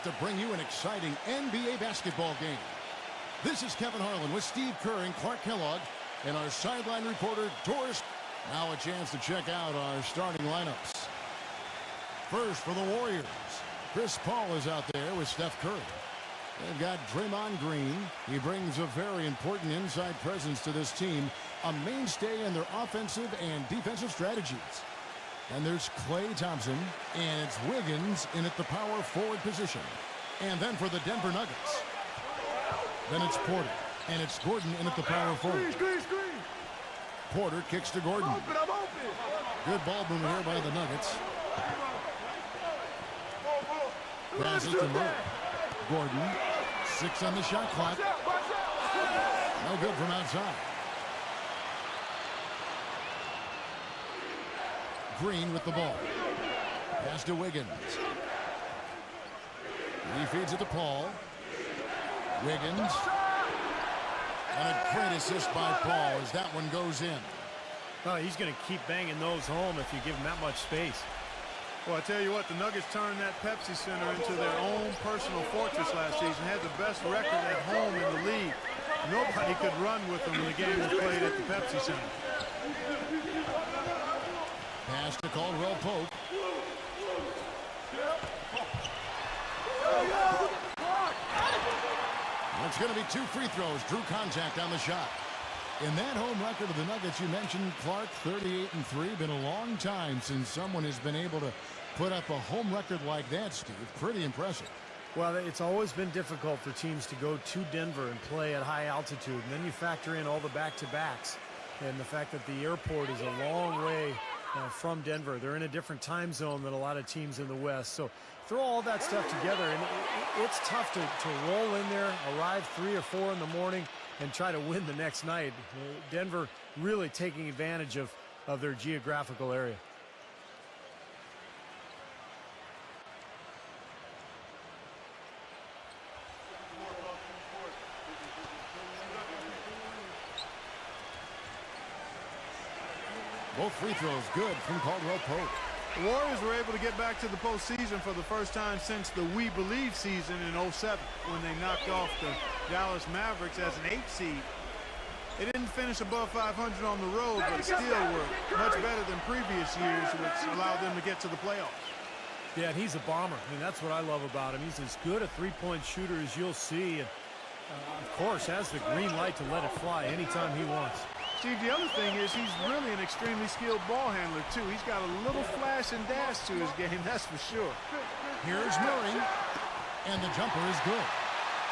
to bring you an exciting NBA basketball game. This is Kevin Harlan with Steve Kerr and Clark Kellogg and our sideline reporter, Doris. Now a chance to check out our starting lineups. First for the Warriors, Chris Paul is out there with Steph Curry. They've got Draymond Green. He brings a very important inside presence to this team, a mainstay in their offensive and defensive strategies. And there's Klay Thompson, and it's Wiggins in at the power forward position. And then for the Denver Nuggets, then it's Porter, and it's Gordon in at the power forward. Porter kicks to Gordon. Good ball movement here by the Nuggets. Passes to Murray. Gordon, 6 on the shot clock. No good from outside. Green with the ball. Pass to Wiggins. He feeds it to Paul. Wiggins. And a great assist by Paul as that one goes in. Well, he's going to keep banging those home if you give him that much space. Well, I tell you what, the Nuggets turned that Pepsi Center into their own personal fortress last season. Had the best record at home in the league. Nobody could run with them when the game was played at the Pepsi Center. Pass to Caldwell Pope. It's going to be 2 free throws. Drew contact on the shot. In that home record of the Nuggets, you mentioned, Clark, 38-3. Been a long time since someone has been able to put up a home record like that, Steve. Pretty impressive. Well, it's always been difficult for teams to go to Denver and play at high altitude. And then you factor in all the back-to-backs and the fact that the airport is a long way from Denver. They're in a different time zone than a lot of teams in the West. So throw all that stuff together, and it's tough to roll in there, arrive 3 or 4 in the morning, and try to win the next night. Denver really taking advantage of their geographical area. Both free throws good from Caldwell Pope. The Warriors were able to get back to the postseason for the first time since the We Believe season in '07 when they knocked off the Dallas Mavericks as an 8 seed. They didn't finish above 500 on the road, but still were much better than previous years, which allowed them to get to the playoffs. Yeah, and he's a bomber. I mean, that's what I love about him. He's as good a three-point shooter as you'll see, and of course has the green light to let it fly anytime he wants. Steve, the other thing is he's really an extremely skilled ball handler, too. He's got a little flash and dash to his game, that's for sure. Here's Murray, and the jumper is good.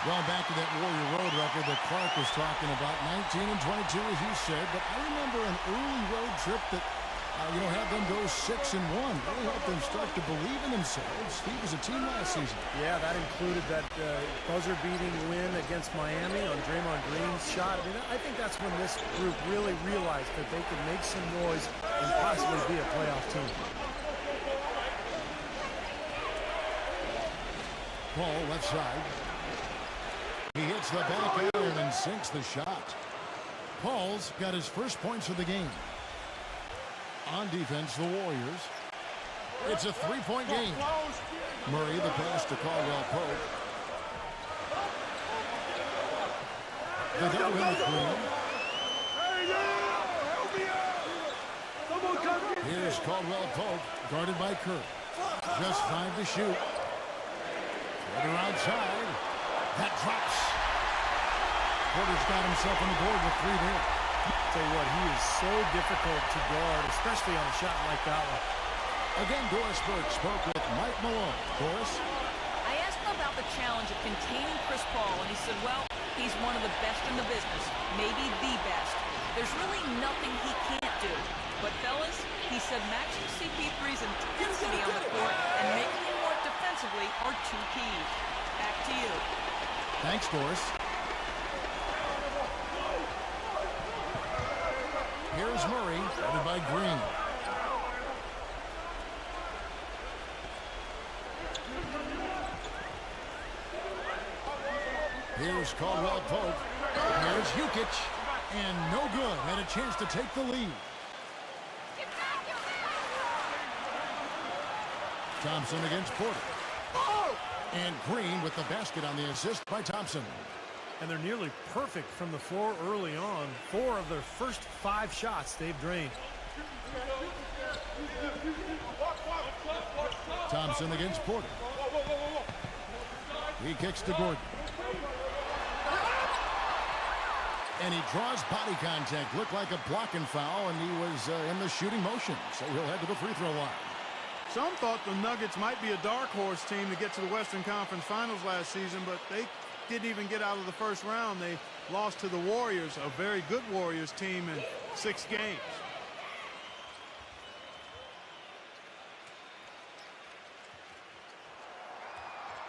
Well, back to that Warrior Road record that Clark was talking about, 19-22, as you said, but I remember an early road trip that, had them go 6-1. Really helped them start to believe in themselves. Steve was a team last season. Yeah, that included that buzzer-beating win against Miami on Draymond Green's shot. I mean, I think that's when this group really realized that they could make some noise and possibly be a playoff team. Paul, left side. He hits the back iron and sinks the shot. Paul's got his first points of the game. On defense, the Warriors. It's a 3-point game. Murray, the pass to Caldwell Pope. The double in with Green. Here's Caldwell Pope, guarded by Kerr. Just 5 to shoot. Porter outside. That drops. Porter's got himself on the board with 3 there. Tell you what, he is so difficult to guard, especially on a shot like that one. Again, Doris Burke spoke with Mike Malone. Doris? I asked him about the challenge of containing Chris Paul, and he said, well, he's one of the best in the business, maybe the best. There's really nothing he can't do. But, fellas, he said matching CP3's intensity on the court and making him work defensively are 2 keys. Back to you. Thanks, Doris. Here's Murray, guarded by Green. Here's Caldwell Pope. Here's Jukic. And no good. Had a chance to take the lead. Thompson against Porter. And Green with the basket on the assist by Thompson. And they're nearly perfect from the floor early on. 4 of their first 5 shots they've drained. Thompson against Porter. He kicks to Gordon. And he draws body contact. Looked like a blocking foul, and he was in the shooting motion. So he'll head to the free throw line. Some thought the Nuggets might be a dark horse team to get to the Western Conference Finals last season, but they didn't even get out of the first round. They lost to the Warriors, a very good Warriors team, in 6 games.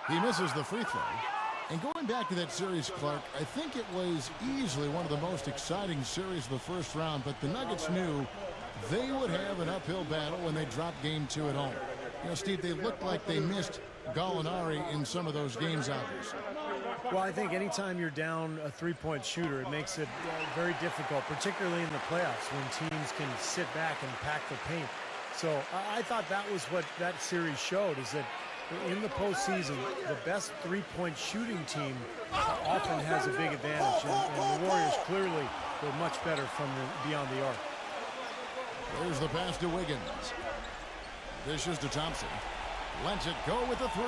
He misses the free throw. And going back to that series, Clark, I think it was easily one of the most exciting series of the first round, but the Nuggets knew they would have an uphill battle when they dropped game 2 at home. You know, Steve, they looked like they missed Gallinari in some of those games, obviously. Well, I think anytime you're down a three-point shooter, it makes it very difficult, particularly in the playoffs when teams can sit back and pack the paint. So I thought that was what that series showed, is that in the postseason, the best three-point shooting team often has a big advantage, and the Warriors clearly were much better from beyond the arc. There's the pass to Wiggins. Dishes to Thompson. Lets it go with the 3.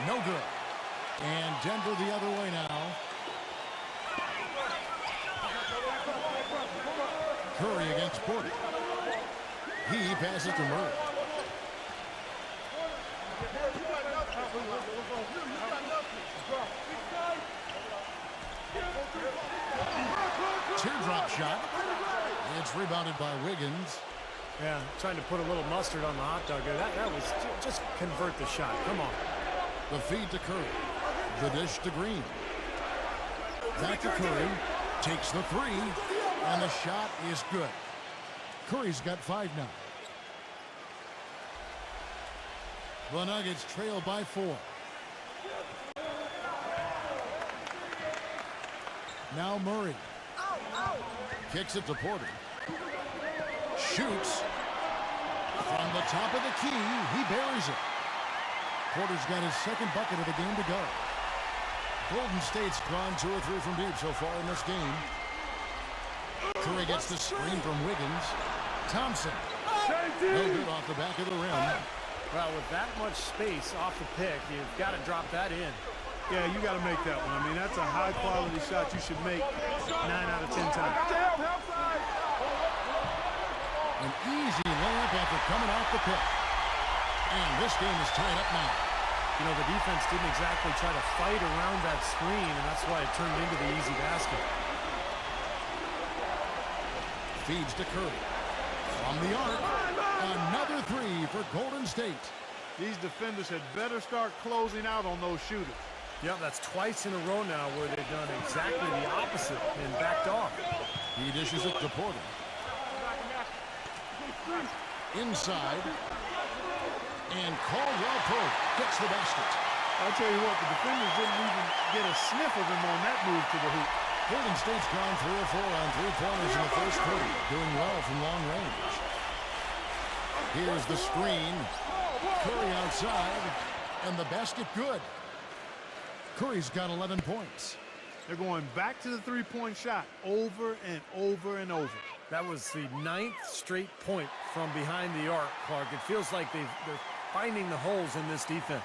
No good. And Denver the other way now. Curry against Porter. He passes to Murray. Teardrop shot. It's rebounded by Wiggins. Yeah, trying to put a little mustard on the hot dog there. That was just convert the shot. Come on. The feed to Curry. The dish to Green. Back to Curry. Takes the 3. And the shot is good. Curry's got 5 now. The Nuggets trail by 4. Now Murray. Kicks it to Porter. Shoots. From the top of the key, he buries it. Porter's got his 2nd bucket of the game to go. Golden State's gone 2 or 3 from deep so far in this game. Curry gets the screen from Wiggins. Thompson. No good off the back of the rim. Well, with that much space off the pick, you've got to drop that in. Yeah, you got to make that one. I mean, that's a high-quality shot you should make 9 out of 10 times. An easy layup after coming off the pick. And this game is tied up now. You know, the defense didn't exactly try to fight around that screen, and that's why it turned into the easy basket. Feeds to Curry. From the arc, another 3 for Golden State. These defenders had better start closing out on those shooters. Yeah, that's twice in a row now where they've done exactly the opposite and backed off. He dishes it to Porter. Inside. And Caldwell Pope gets the basket. I'll tell you what, the defenders didn't even get a sniff of him on that move to the hoop. Golden State's gone 3 or 4 on 3-pointers in the first quarter, doing well from long range. Here's the screen. Curry outside, and the basket good. Curry's got 11 points. They're going back to the three-point shot over and over and over. That was the 9th straight point from behind the arc, Clark. It feels like they're finding the holes in this defense.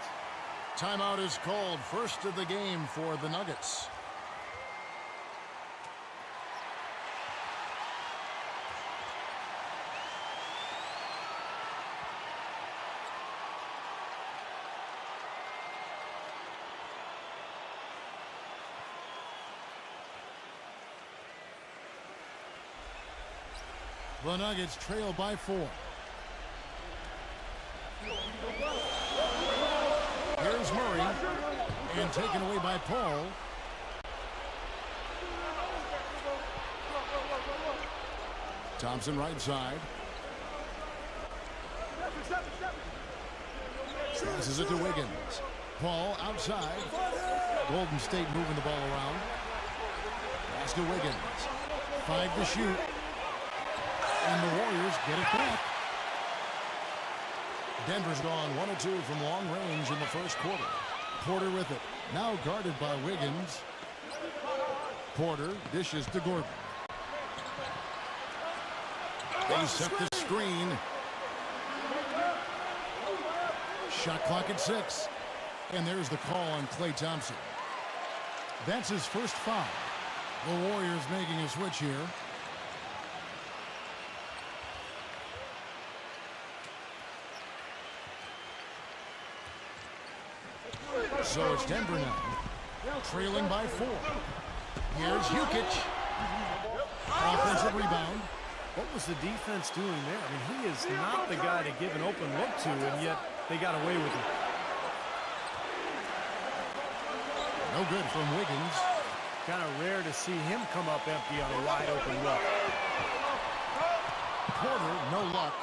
Timeout is called. First of the game for the Nuggets. The Nuggets trail by 4. Here's Murray. And taken away by Paul. Thompson right side. Passes it to Wiggins. Paul outside. Golden State moving the ball around. Pass to Wiggins. 5 to shoot. And the Warriors get it back. Denver's gone 1 or 2 from long range in the first quarter. Porter with it. Now guarded by Wiggins. Porter dishes to Gordon. They set the screen. Shot clock at 6. And there's the call on Klay Thompson. That's his first foul. The Warriors making a switch here. So it's Denver now, trailing by 4. Here's Jokic. Offensive rebound. What was the defense doing there? I mean, he is not the guy to give an open look to, and yet they got away with it. No good from Wiggins. Kind of rare to see him come up empty on a wide open look. Porter, no luck.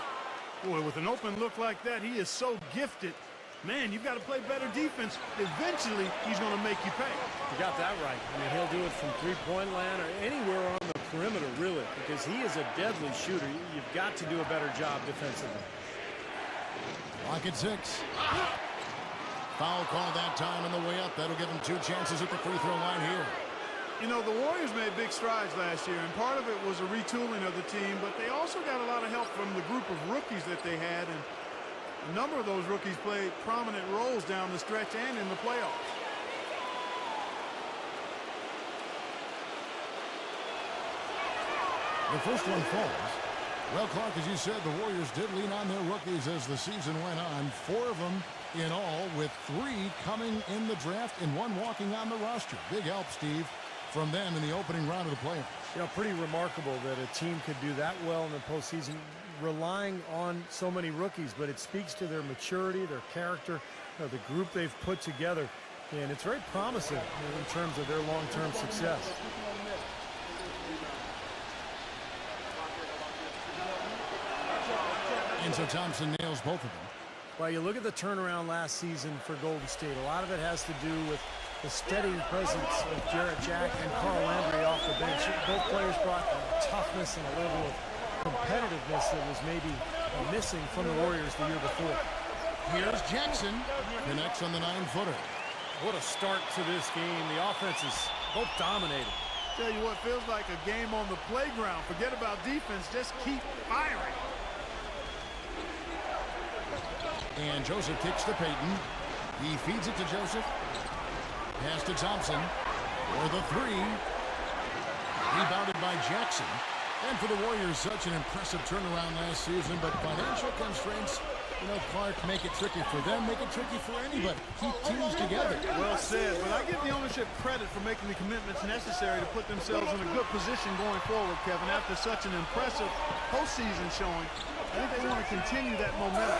Boy, with an open look like that, he is so gifted. Man, you've got to play better defense. Eventually, he's going to make you pay. You got that right. I mean, he'll do it from three-point land or anywhere on the perimeter, really, because he is a deadly shooter. You've got to do a better job defensively. Clock at 6. Foul call that time on the way up. That'll give him 2 chances at the free throw line here. You know, the Warriors made big strides last year, and part of it was a retooling of the team, but they also got a lot of help from the group of rookies that they had, and a number of those rookies played prominent roles down the stretch and in the playoffs. The first one falls. Well, Clark, as you said, the Warriors did lean on their rookies as the season went on. 4 of them in all, with 3 coming in the draft and 1 walking on the roster. Big help, Steve, from them in the opening round of the playoffs. You know, pretty remarkable that a team could do that well in the postseason, relying on so many rookies, but it speaks to their maturity, their character, the group they've put together, and it's very promising in terms of their long-term success. And so Thompson nails both of them. Well, you look at the turnaround last season for Golden State. A lot of it has to do with the steady presence of Jarrett Jack and Carl Landry off the bench. Both players brought a toughness and a level of competitiveness that was maybe missing from the Warriors the year before. Here's Jackson. Connects on the 9-footer. What a start to this game. The offense is both dominated. Tell you what, feels like a game on the playground. Forget about defense, just keep firing. And Joseph kicks to Payton. He feeds it to Joseph. Pass to Thompson for the 3. Rebounded by Jackson. And for the Warriors, such an impressive turnaround last season, but financial constraints, you know, Clark, make it tricky for them, make it tricky for anybody. Keep teams together. Well said, but I give the ownership credit for making the commitments necessary to put themselves in a good position going forward, Kevin. After such an impressive postseason showing, I think they want to continue that momentum.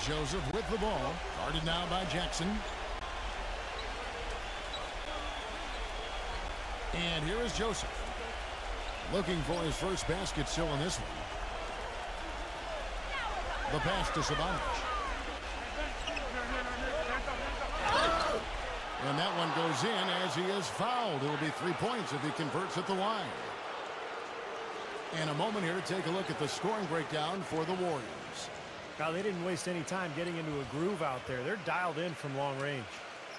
Joseph with the ball, guarded now by Jackson. And here is Joseph, looking for his first basket still in this one. The pass to Sabonis. And that one goes in as he is fouled. It'll be 3 points if he converts at the line. And a moment here to take a look at the scoring breakdown for the Warriors. Now, they didn't waste any time getting into a groove out there. They're dialed in from long range.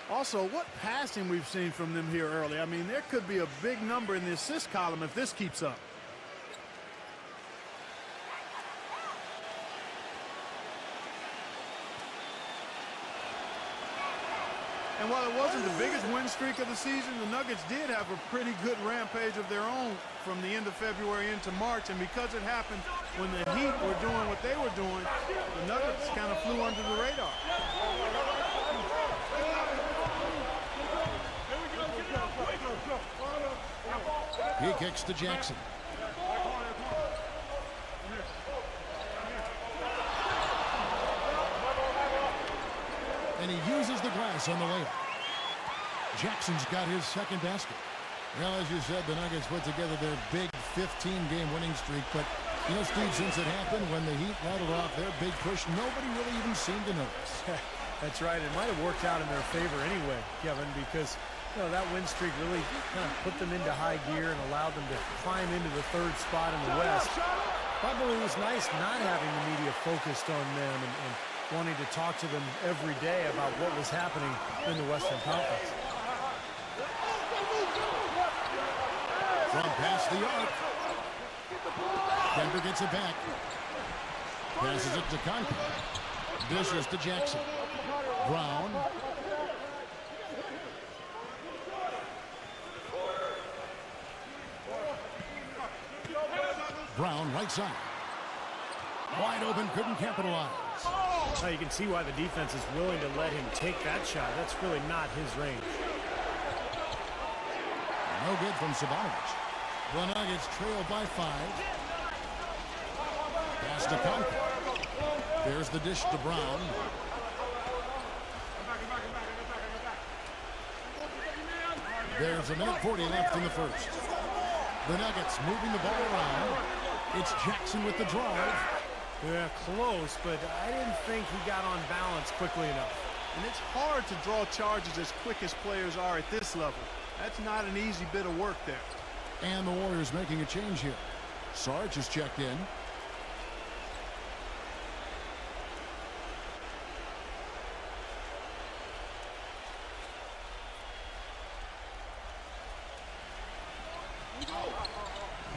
Also, what passing we've seen from them here early. I mean, there could be a big number in the assist column if this keeps up. And while it wasn't the biggest win streak of the season, the Nuggets did have a pretty good rampage of their own from the end of February into March. And because it happened when the Heat were doing what they were doing, the Nuggets kind of flew under the radar. He kicks to Jackson. And he uses the glass on the layup. Jackson's got his second basket. Well, as you said, the Nuggets put together their big 15-game winning streak. But, you know, Steve, since it happened when the Heat rattled off their big push, nobody really even seemed to notice. That's right. It might have worked out in their favor anyway, Kevin, because, you know, that win streak really kind of put them into high gear and allowed them to climb into the 3rd spot in the West. Probably was nice not having the media focused on them and wanting to talk to them every day about what was happening in the Western Conference. From past the arc. Denver gets it back. Passes it to Conklin. Dishes to Jackson. Brown. Brown right side. Wide open, couldn't capitalize. Now you can see why the defense is willing to let him take that shot. That's really not his range. No good from Sabonovich. The Nuggets trail by 5. Pass to Conklin. There's the dish to Brown. There's a minute 40 left in the first. The Nuggets moving the ball around. It's Jackson with the drive. Yeah, close, but I didn't think he got on balance quickly enough. And it's hard to draw charges as quick as players are at this level. That's not an easy bit of work there. And the Warriors making a change here. Sarge is checked in.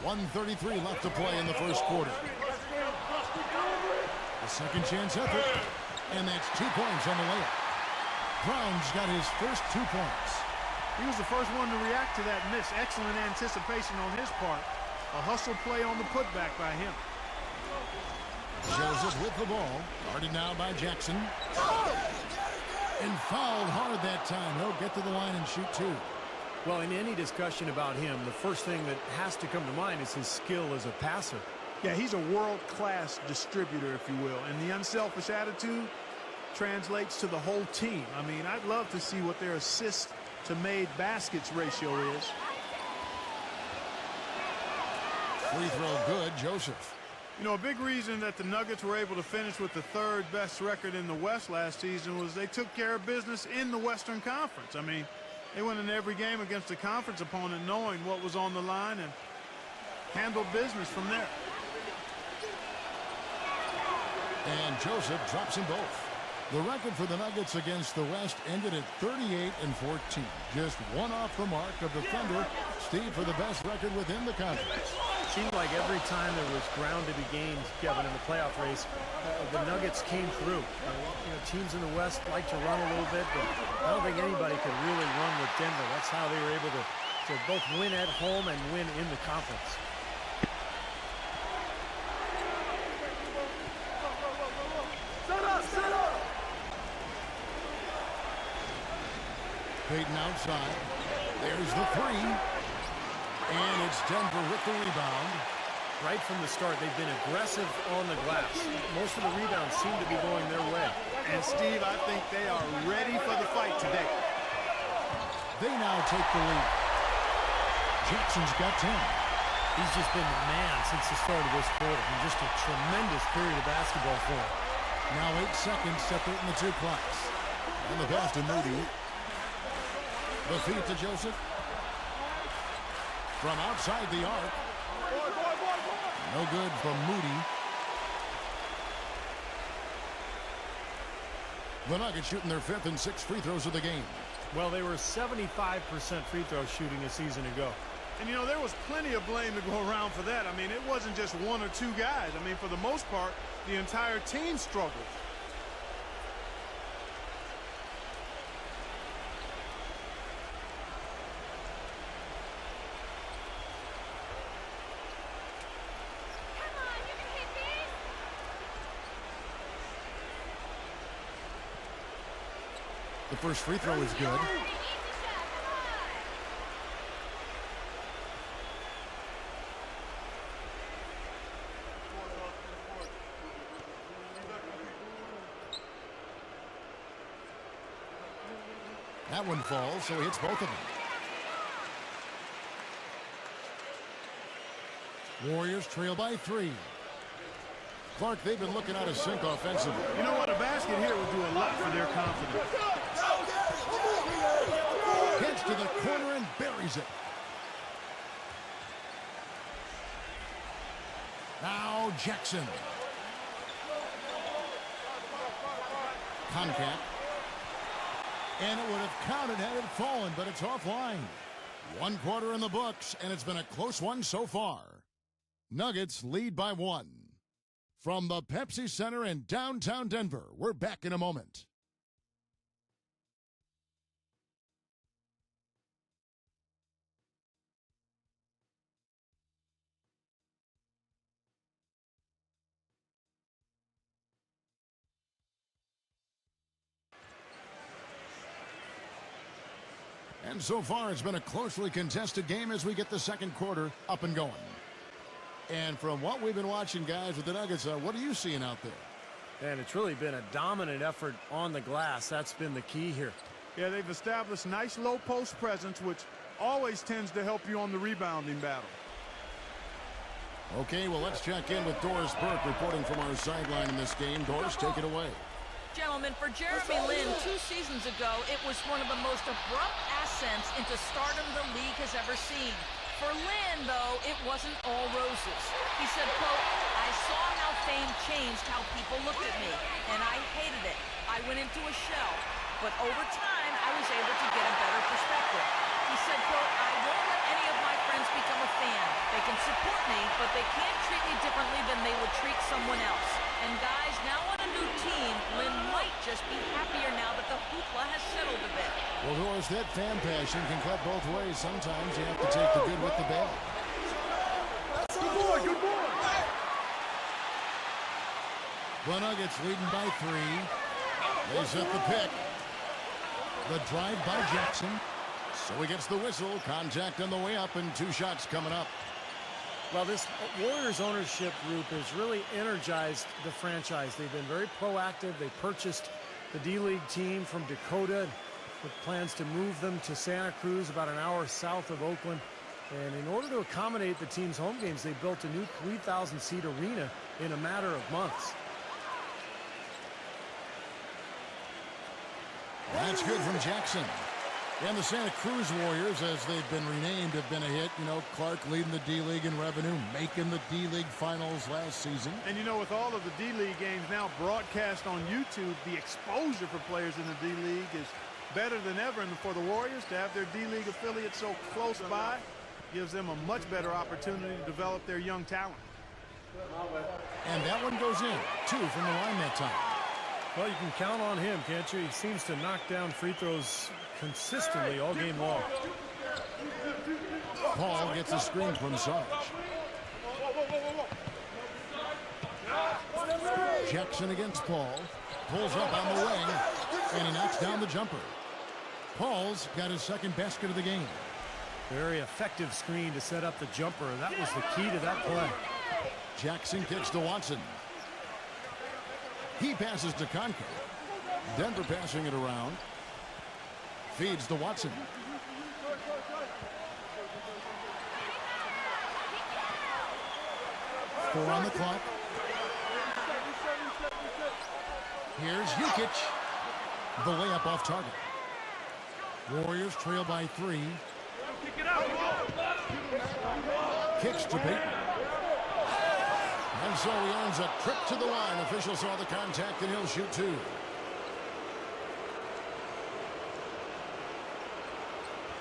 .133 left to play in the first quarter. A second chance effort. And that's 2 points on the layup. Brown's got his first 2 points. He was the first one to react to that miss. Excellent anticipation on his part. A hustle play on the putback by him. Joseph with the ball. Guarded now by Jackson. And fouled hard that time. He'll get to the line and shoot 2. Well, in any discussion about him, the first thing that has to come to mind is his skill as a passer. Yeah, he's a world-class distributor, if you will. And the unselfish attitude translates to the whole team. I mean, I'd love to see what their assists to made baskets ratio is. Free throw good, Joseph. You know, a big reason that the Nuggets were able to finish with the 3rd best record in the West last season was they took care of business in the Western Conference. I mean, they went in every game against a conference opponent knowing what was on the line and handled business from there. And Joseph drops them both. The record for the Nuggets against the West ended at 38-14. Just one off the mark of the Thunder. Steve, for the best record within the conference. Seemed like every time there was ground to be gained, Kevin, in the playoff race, the Nuggets came through. Teams in the West like to run a little bit, but I don't think anybody could really run with Denver. That's how they were able to both win at home and win in the conference. Payton outside. There's the 3. And it's Denver with the rebound. Right from the start, they've been aggressive on the glass. Most of the rebounds seem to be going their way. And, Steve, I think they are ready for the fight today. They now take the lead. Jackson's got 10. He's just been the man since the start of this quarter. And just a tremendous period of basketball for him. Now 8 seconds separating the 2 clocks. And the pass to Moody. The feed to Joseph. From outside the arc. No good from Moody. The Nuggets shooting their 5th and 6th free throws of the game. Well, they were 75% free throw shooting a season ago. And, you know, there was plenty of blame to go around for that. I mean, it wasn't just 1 or 2 guys. I mean, for the most part, the entire team struggled. The first free throw is good. That one falls, so he hits both of them. Warriors trail by 3. Clark, they've been looking out of sync offensively. You know what? A basket here would do a lot for their confidence. Gets to the corner and buries it. Now Jackson. Concat. And it would have counted had it fallen, but it's offline. 1 quarter in the books, and it's been a close one so far. Nuggets lead by 1. From the Pepsi Center in downtown Denver, we're back in a moment. And so far, it's been a closely contested game as we get the second quarter up and going. And from what we've been watching, guys, with the Nuggets, what are you seeing out there? And it's really been a dominant effort on the glass. That's been the key here. Yeah, they've established nice low post presence, which always tends to help you on the rebounding battle. Okay, well, let's check in with Doris Burke reporting from our sideline in this game. Doris, take it away. Gentlemen, for Jeremy Lin, 2 seasons ago, it was one of the most abrupt ascents into stardom the league has ever seen. For Lin, though, it wasn't all roses. He said, quote, "I saw how fame changed how people looked at me, and I hated it. I went into a shell. But over time, I was able to get a better perspective." He said, quote, "I won't let any of my friends become a fan. They can support me, but they can't treat me differently than they would treat someone else. And guys, now on a new team, Lin might just be happier now that the hoopla has settled a bit." Well, Doris, that fan passion can cut both ways. Sometimes you have to take the good with the bad. Good boy, good boy. The Nuggets leading by 3. They set the pick. The drive by Jackson. So he gets the whistle. Contact on the way up and 2 shots coming up. Well, this Warriors ownership group has really energized the franchise. They've been very proactive. They purchased the D-League team from Dakota with plans to move them to Santa Cruz, about an hour south of Oakland. And in order to accommodate the team's home games, they built a new 3,000-seat arena in a matter of months. That's good from Jackson. And the Santa Cruz Warriors, as they've been renamed, have been a hit. You know, Clark leading the D-League in revenue, making the D-League finals last season. And, you know, with all of the D-League games now broadcast on YouTube, the exposure for players in the D-League is better than ever. And for the Warriors to have their D-League affiliate so close by gives them a much better opportunity to develop their young talent. And that one goes in, 2 from the line that time. Well, you can count on him, can't you? He seems to knock down free throws consistently all game long. Paul gets a screen from Sarge. Jackson against Paul. Pulls up on the wing, and he knocks down the jumper. Paul's got his second basket of the game. Very effective screen to set up the jumper. That was the key to that play. Jackson kicks to Watson. He passes to Conca. Denver passing it around. Feeds to Watson. Four on the clock. Here's Jukic. The layup off target. Warriors trail by 3. Kicks to Payton. And so he earns a trip to the line. Official saw the contact, and he'll shoot 2.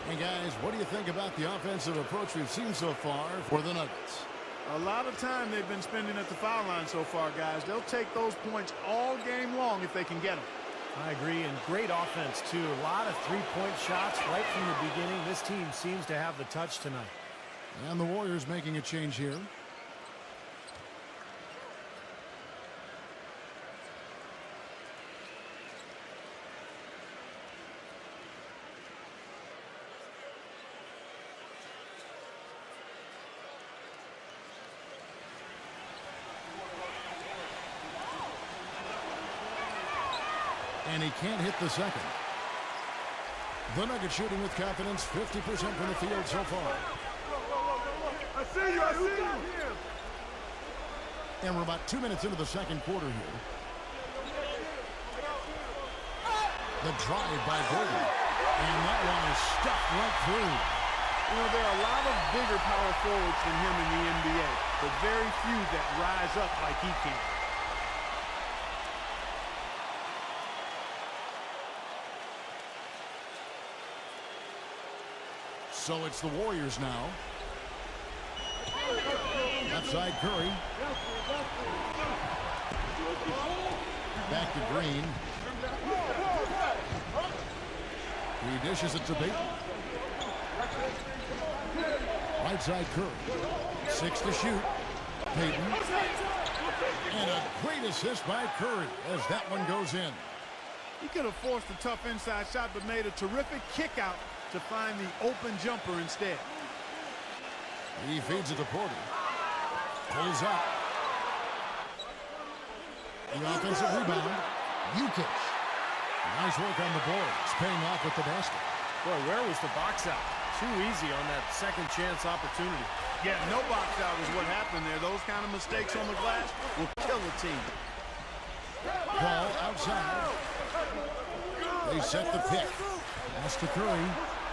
Hey, guys, what do you think about the offensive approach we've seen so far for the Nuggets? A lot of time they've been spending at the foul line so far, guys. They'll take those points all game long if they can get them. I agree, and great offense, too. A lot of three-point shots right from the beginning. This team seems to have the touch tonight. And the Warriors making a change here. And he can't hit the second. The Nuggets shooting with confidence, 50% from the field so far. I see you, I see you. And we're about 2 minutes into the second quarter here. The drive by Gordon. And that one is stuffed right through. You know, there are a lot of bigger power forwards than him in the NBA, but very few that rise up like he can. So it's the Warriors now. Left side Curry. Back to Green. He dishes it to Payton. Right side Curry. 6 to shoot. Payton. And a great assist by Curry as that one goes in. He could have forced a tough inside shot but made a terrific kick out to find the open jumper instead. He feeds it to Porter. Pulls up. The offensive rebound. Jokic. Nice work on the boards. Paying off with the basket. Boy, where was the box out? Too easy on that second chance opportunity. Yeah, no box out is what happened there. Those kind of mistakes on the glass will kill a team. Ball outside. They set the pick. Pass to Curry.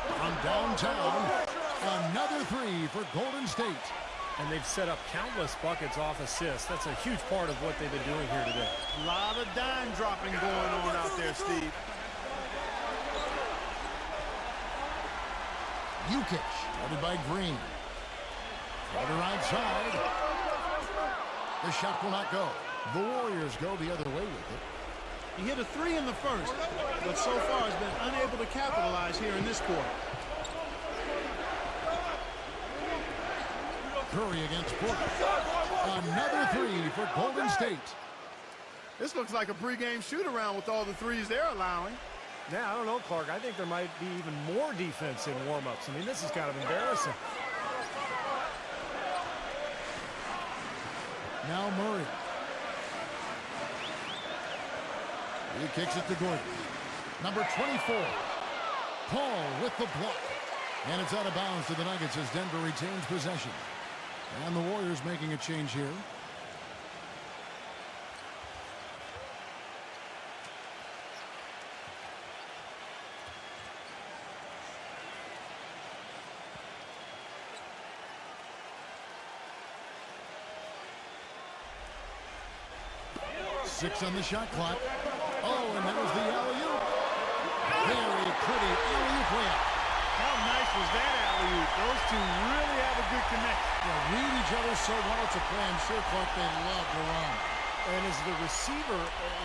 From downtown. Another three for Golden State. And they've set up countless buckets off assists. That's a huge part of what they've been doing here today. A lot of dime dropping going on out there, Steve. Jokic, guarded by Green. Porter outside. The shot will not go. The Warriors go the other way with it. He hit a three in the first, but so far has been unable to capitalize here in this quarter. Curry against Porter. Another three for Golden State. This looks like a pregame shoot-around with all the threes they're allowing. Yeah, I don't know, Clark. I think there might be even more defense in warm-ups. I mean, this is kind of embarrassing. Now Murray. He kicks it to Gordon. Number 24. Paul with the block. And it's out of bounds to the Nuggets as Denver retains possession. And the Warriors making a change here. Six on the shot clock. Oh, and that was the alley-oop. Very pretty alley-oop layup. How nice was that alley-oop? Those two really have a good connection. Yeah, read each other so well. It's a play I'm sure Clark they love to run. And as the receiver,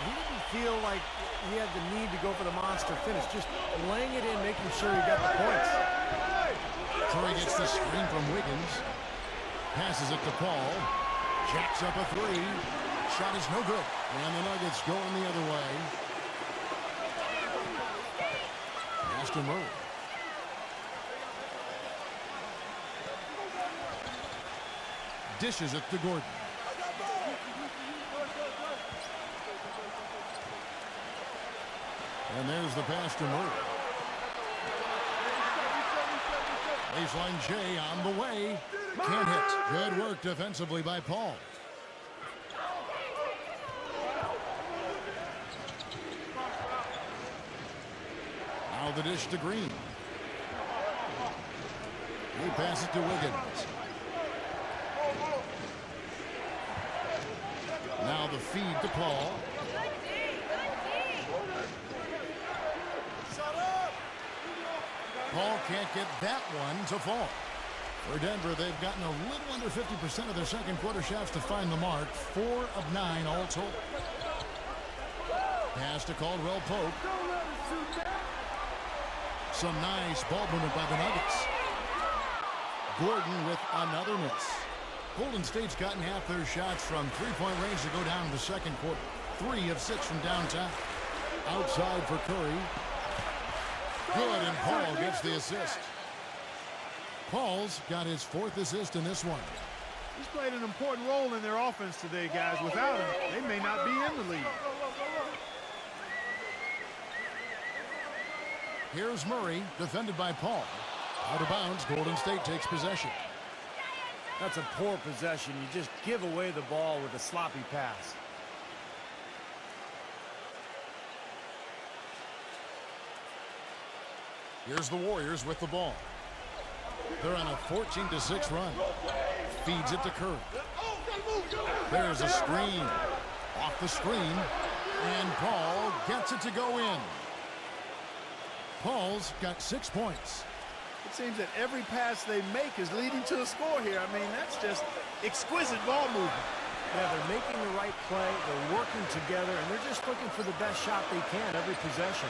he didn't feel like he had the need to go for the monster finish. Just laying it in, making sure he got the points. Curry gets the screen from Wiggins. Passes it to Paul. Jacks up a three. Shot is no good. And the Nuggets going the other way. Pass to Murray. Dishes it to Gordon. And there's the pass to Murray. Baseline J on the way. Can't hit. Good work defensively by Paul. Now the dish to Green. He passes it to Wiggins. Now the feed to Paul. Paul can't get that one to fall. For Denver, they've gotten a little under 50% of their second quarter shots to find the mark. 4 of 9 all told. Pass to Caldwell Pope. Some nice ball movement by the Nuggets. Gordon with another miss. Golden State's gotten half their shots from three-point range to go down in the second quarter. 3 of 6 from downtown. Outside for Curry. Good, and Paul gets the assist. Paul's got his 4th assist in this one. He's played an important role in their offense today, guys. Without him, they may not be in the lead. Here's Murray, defended by Paul. Out of bounds, Golden State takes possession. That's a poor possession. You just give away the ball with a sloppy pass. Here's the Warriors with the ball. They're on a 14-6 run. Feeds it to Curry. There's a screen. Off the screen. And Paul gets it to go in. Paul's got 6 points. It seems that every pass they make is leading to a score here. I mean, that's just exquisite ball movement. Yeah, they're making the right play, they're working together, and they're just looking for the best shot they can every possession.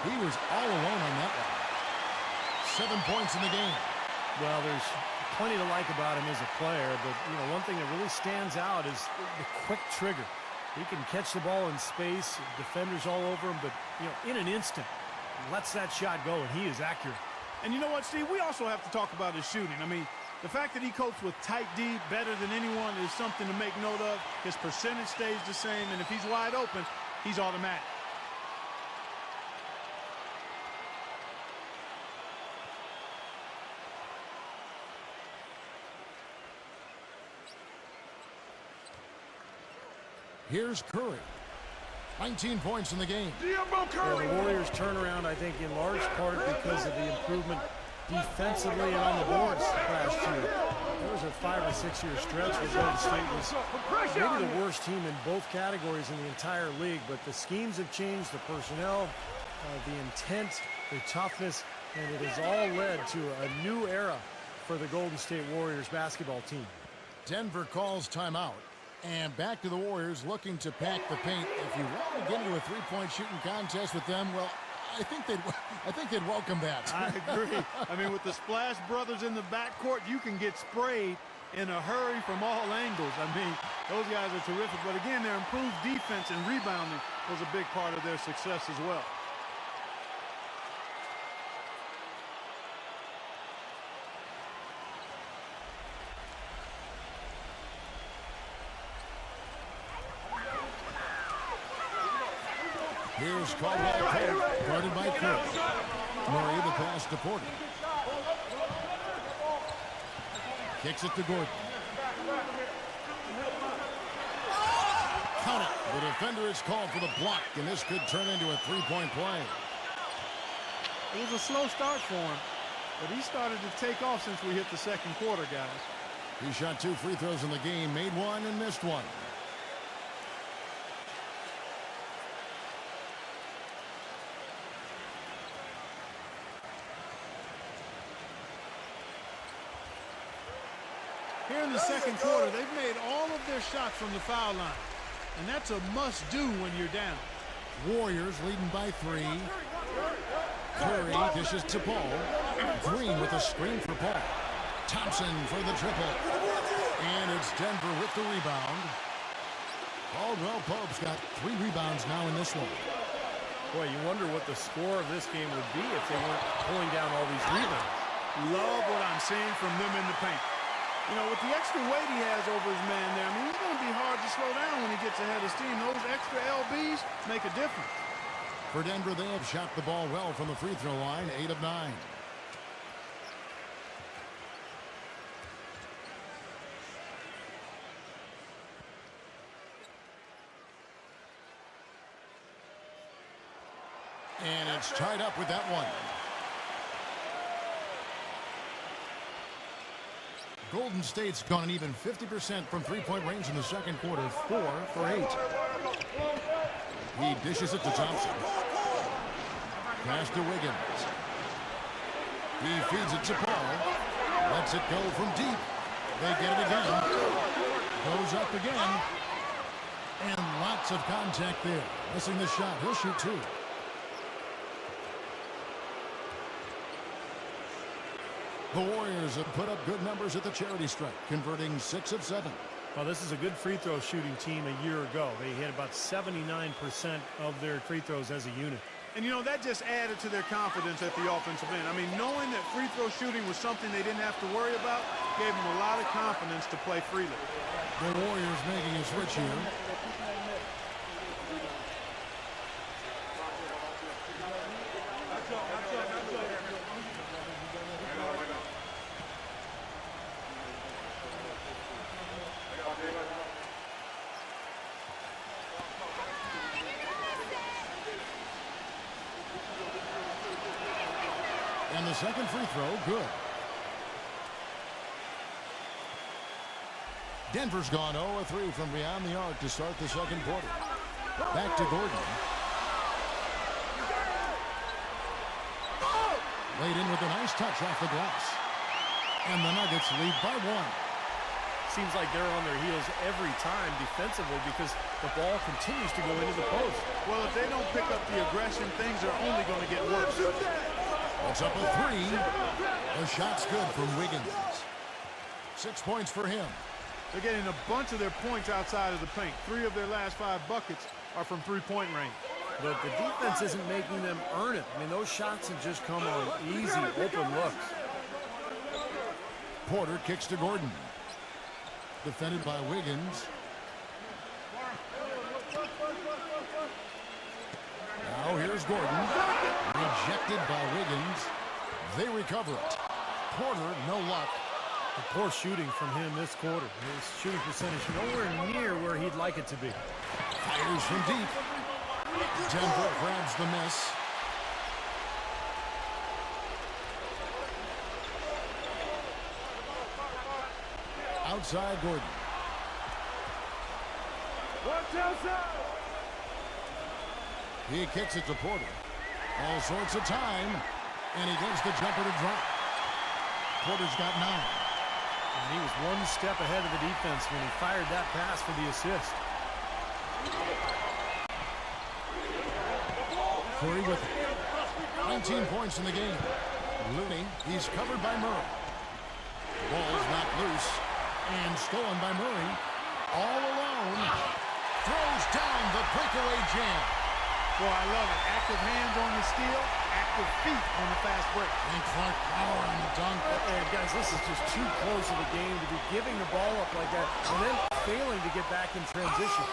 He was all alone on that one. 7 points in the game. Well, there's plenty to like about him as a player, but one thing that really stands out is the quick trigger. He can catch the ball in space, defenders all over him, but in an instant, lets that shot go, and he is accurate. And you know what, Steve? We also have to talk about his shooting. I mean, the fact that he copes with tight D better than anyone is something to make note of. His percentage stays the same, and if he's wide open, he's automatic. Here's Curry. 19 points in the game. Well, the Warriors turnaround, I think, in large part because of the improvement defensively and on the boards last year. There was a 5 or 6 year stretch where Golden State was maybe the worst team in both categories in the entire league, but the schemes have changed, the personnel, the intent, the toughness, and it has all led to a new era for the Golden State Warriors basketball team. Denver calls timeout. And back to the Warriors looking to pack the paint. If you want to get into a three-point shooting contest with them, well, I think they'd welcome that. I agree. I mean, with the Splash Brothers in the backcourt, you can get sprayed in a hurry from all angles. I mean, those guys are terrific. But again, their improved defense and rebounding was a big part of their success as well. Here's Caldwell Pope, guarded by Curry. Murray, the pass to Porter. Kicks it to Gordon. Count it. The defender is called for the block, and this could turn into a three-point play. It was a slow start for him, but he started to take off since we hit the second quarter, guys. He shot 2 free throws in the game, made one and missed one. Here in the second quarter, they've made all of their shots from the foul line. And that's a must-do when you're down. Warriors leading by 3. Curry dishes to Paul. Green with a screen for Paul. Thompson for the triple. And it's Denver with the rebound. Caldwell Pope's got 3 rebounds now in this one. Boy, you wonder what the score of this game would be if they weren't pulling down all these rebounds. Love what I'm seeing from them in the paint. You know, with the extra weight he has over his man there, I mean, it's going to be hard to slow down when he gets ahead of steam. Those extra LBs make a difference. For Denver, they have shot the ball well from the free throw line, 8 of 9. And it's tied up with that one. Golden State's gone an even 50% from three-point range in the second quarter, 4 for 8. He dishes it to Thompson. Pass to Wiggins. He feeds it to Paul. Lets it go from deep. They get it again. Goes up again. And lots of contact there. Missing the shot. He'll shoot 2. The Warriors have put up good numbers at the charity stripe, converting 6 of 7. Well, this is a good free throw shooting team a year ago. They hit about 79% of their free throws as a unit. And, you know, that just added to their confidence at the offensive end. I mean, knowing that free throw shooting was something they didn't have to worry about gave them a lot of confidence to play freely. The Warriors making a switch here. And the second free throw, good. Denver's gone 0-3 from beyond the arc to start the second quarter. Back to Gordon. Laid in with a nice touch off the glass. And the Nuggets lead by 1. Seems like they're on their heels every time defensively because the ball continues to go into the post. Well, if they don't pick up the aggression, things are only going to get worse. It's up a 3. The shot's good from Wiggins. 6 points for him. They're getting a bunch of their points outside of the paint. 3 of their last 5 buckets are from three-point range. But the defense isn't making them earn it. I mean, those shots have just come on easy, open looks. Porter kicks to Gordon. Defended by Wiggins. Now here's Gordon. Rejected by Wiggins. They recover it. Porter, no luck. The poor shooting from him this quarter. His shooting percentage nowhere near where he'd like it to be. Fires from deep. Denver grabs the miss. Outside Gordon. He kicks it to Porter. All sorts of time. And he gets the jumper to drop. Porter's got 9. And he was one step ahead of the defense when he fired that pass for the assist. Curry with it. 19 points in the game. Looney, he's covered by Murray. Ball's knocked loose and stolen by Murray. All alone. Throws down the breakaway jam. Boy, I love it. Active hands on the steal, active feet on the fast break. And Clark power on the dunk. And guys, this is just too close of a game to be giving the ball up like that and then failing to get back in transition.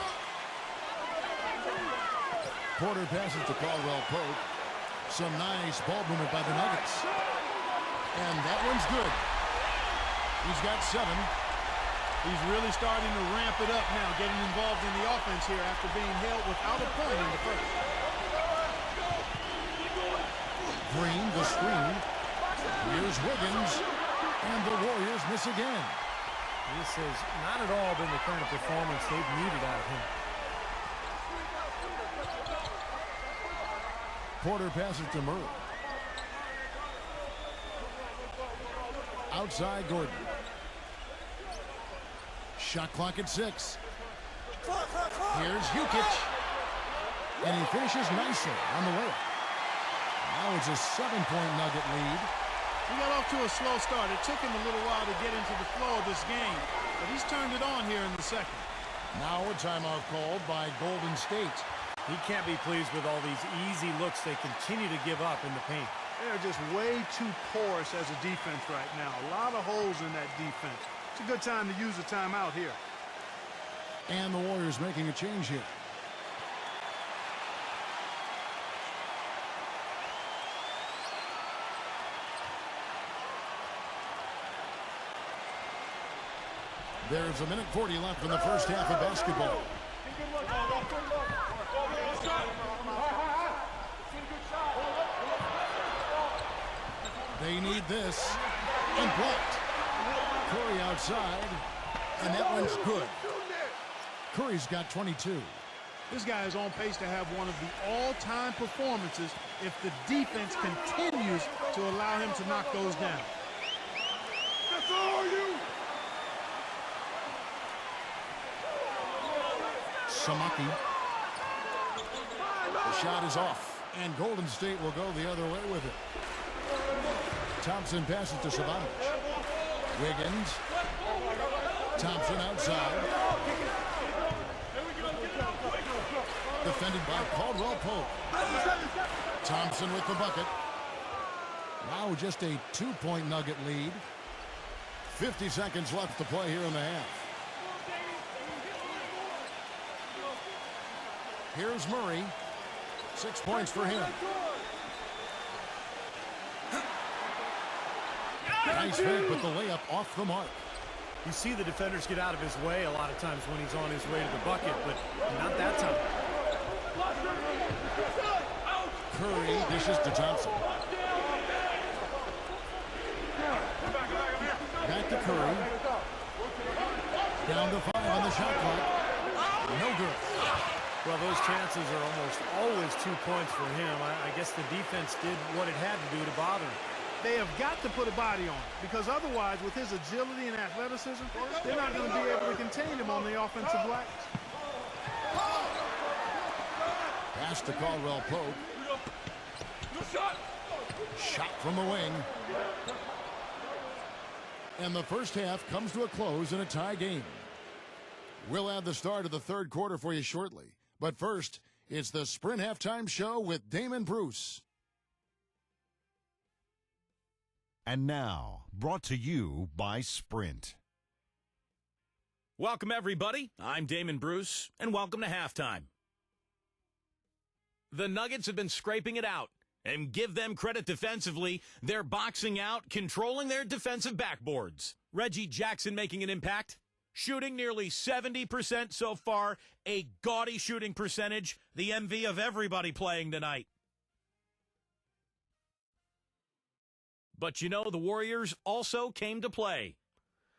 Porter passes to Caldwell Pope. Some nice ball movement by the Nuggets. And that one's good. He's got 7. He's really starting to ramp it up now, getting involved in the offense here after being held without a point in the first. Green, the screen. Here's Wiggins. And the Warriors miss again. This has not at all been the kind of performance they've needed out of him. Porter passes to Murray. Outside Gordon. Shot clock at 6. Here's Jokic. And he finishes nicely on the layup. Now it's a 7-point Nugget lead. He got off to a slow start. It took him a little while to get into the flow of this game, but he's turned it on here in the second. Now a timeout called by Golden State. He can't be pleased with all these easy looks they continue to give up in the paint. They're just way too porous as a defense right now. A lot of holes in that defense. It's a good time to use a timeout here. And the Warriors making a change here. There's a minute 40 left in the first half of basketball. They need this. And blocked. Curry outside. And that one's good. Curry's got 22. This guy is on pace to have one of the all-time performances if the defense continues to allow him to knock those down. That's all you. Samaki. The shot is off. And Golden State will go the other way with it. Thompson passes to Savage. Wiggins. Thompson outside. Defended by Caldwell Pope. Thompson with the bucket. Now just a 2-point Nugget lead. 50 seconds left to play here in the half. Here's Murray. 6 points for him. Nice fake, but the layup off the mark. You see the defenders get out of his way a lot of times when he's on his way to the bucket, but not that time. Curry dishes to Thompson. Back to Curry. Down to 5 on the shot clock. No good. Well, those chances are almost always 2 points for him. I guess the defense did what it had to do to bother him. They have got to put a body on it, because otherwise, with his agility and athleticism, they're not going to be able to contain him on the offensive glass. Pass to Caldwell Pope. Shot from the wing. And the first half comes to a close in a tie game. We'll have the start of the third quarter for you shortly. But first, it's the Sprint Halftime Show with Damon Bruce. And now, brought to you by Sprint. Welcome, everybody. I'm Damon Bruce, and welcome to Halftime. The Nuggets have been scraping it out, and give them credit defensively. They're boxing out, controlling their defensive backboards. Reggie Jackson making an impact, shooting nearly 70% so far, a gaudy shooting percentage, the envy of everybody playing tonight. But you know, the Warriors also came to play.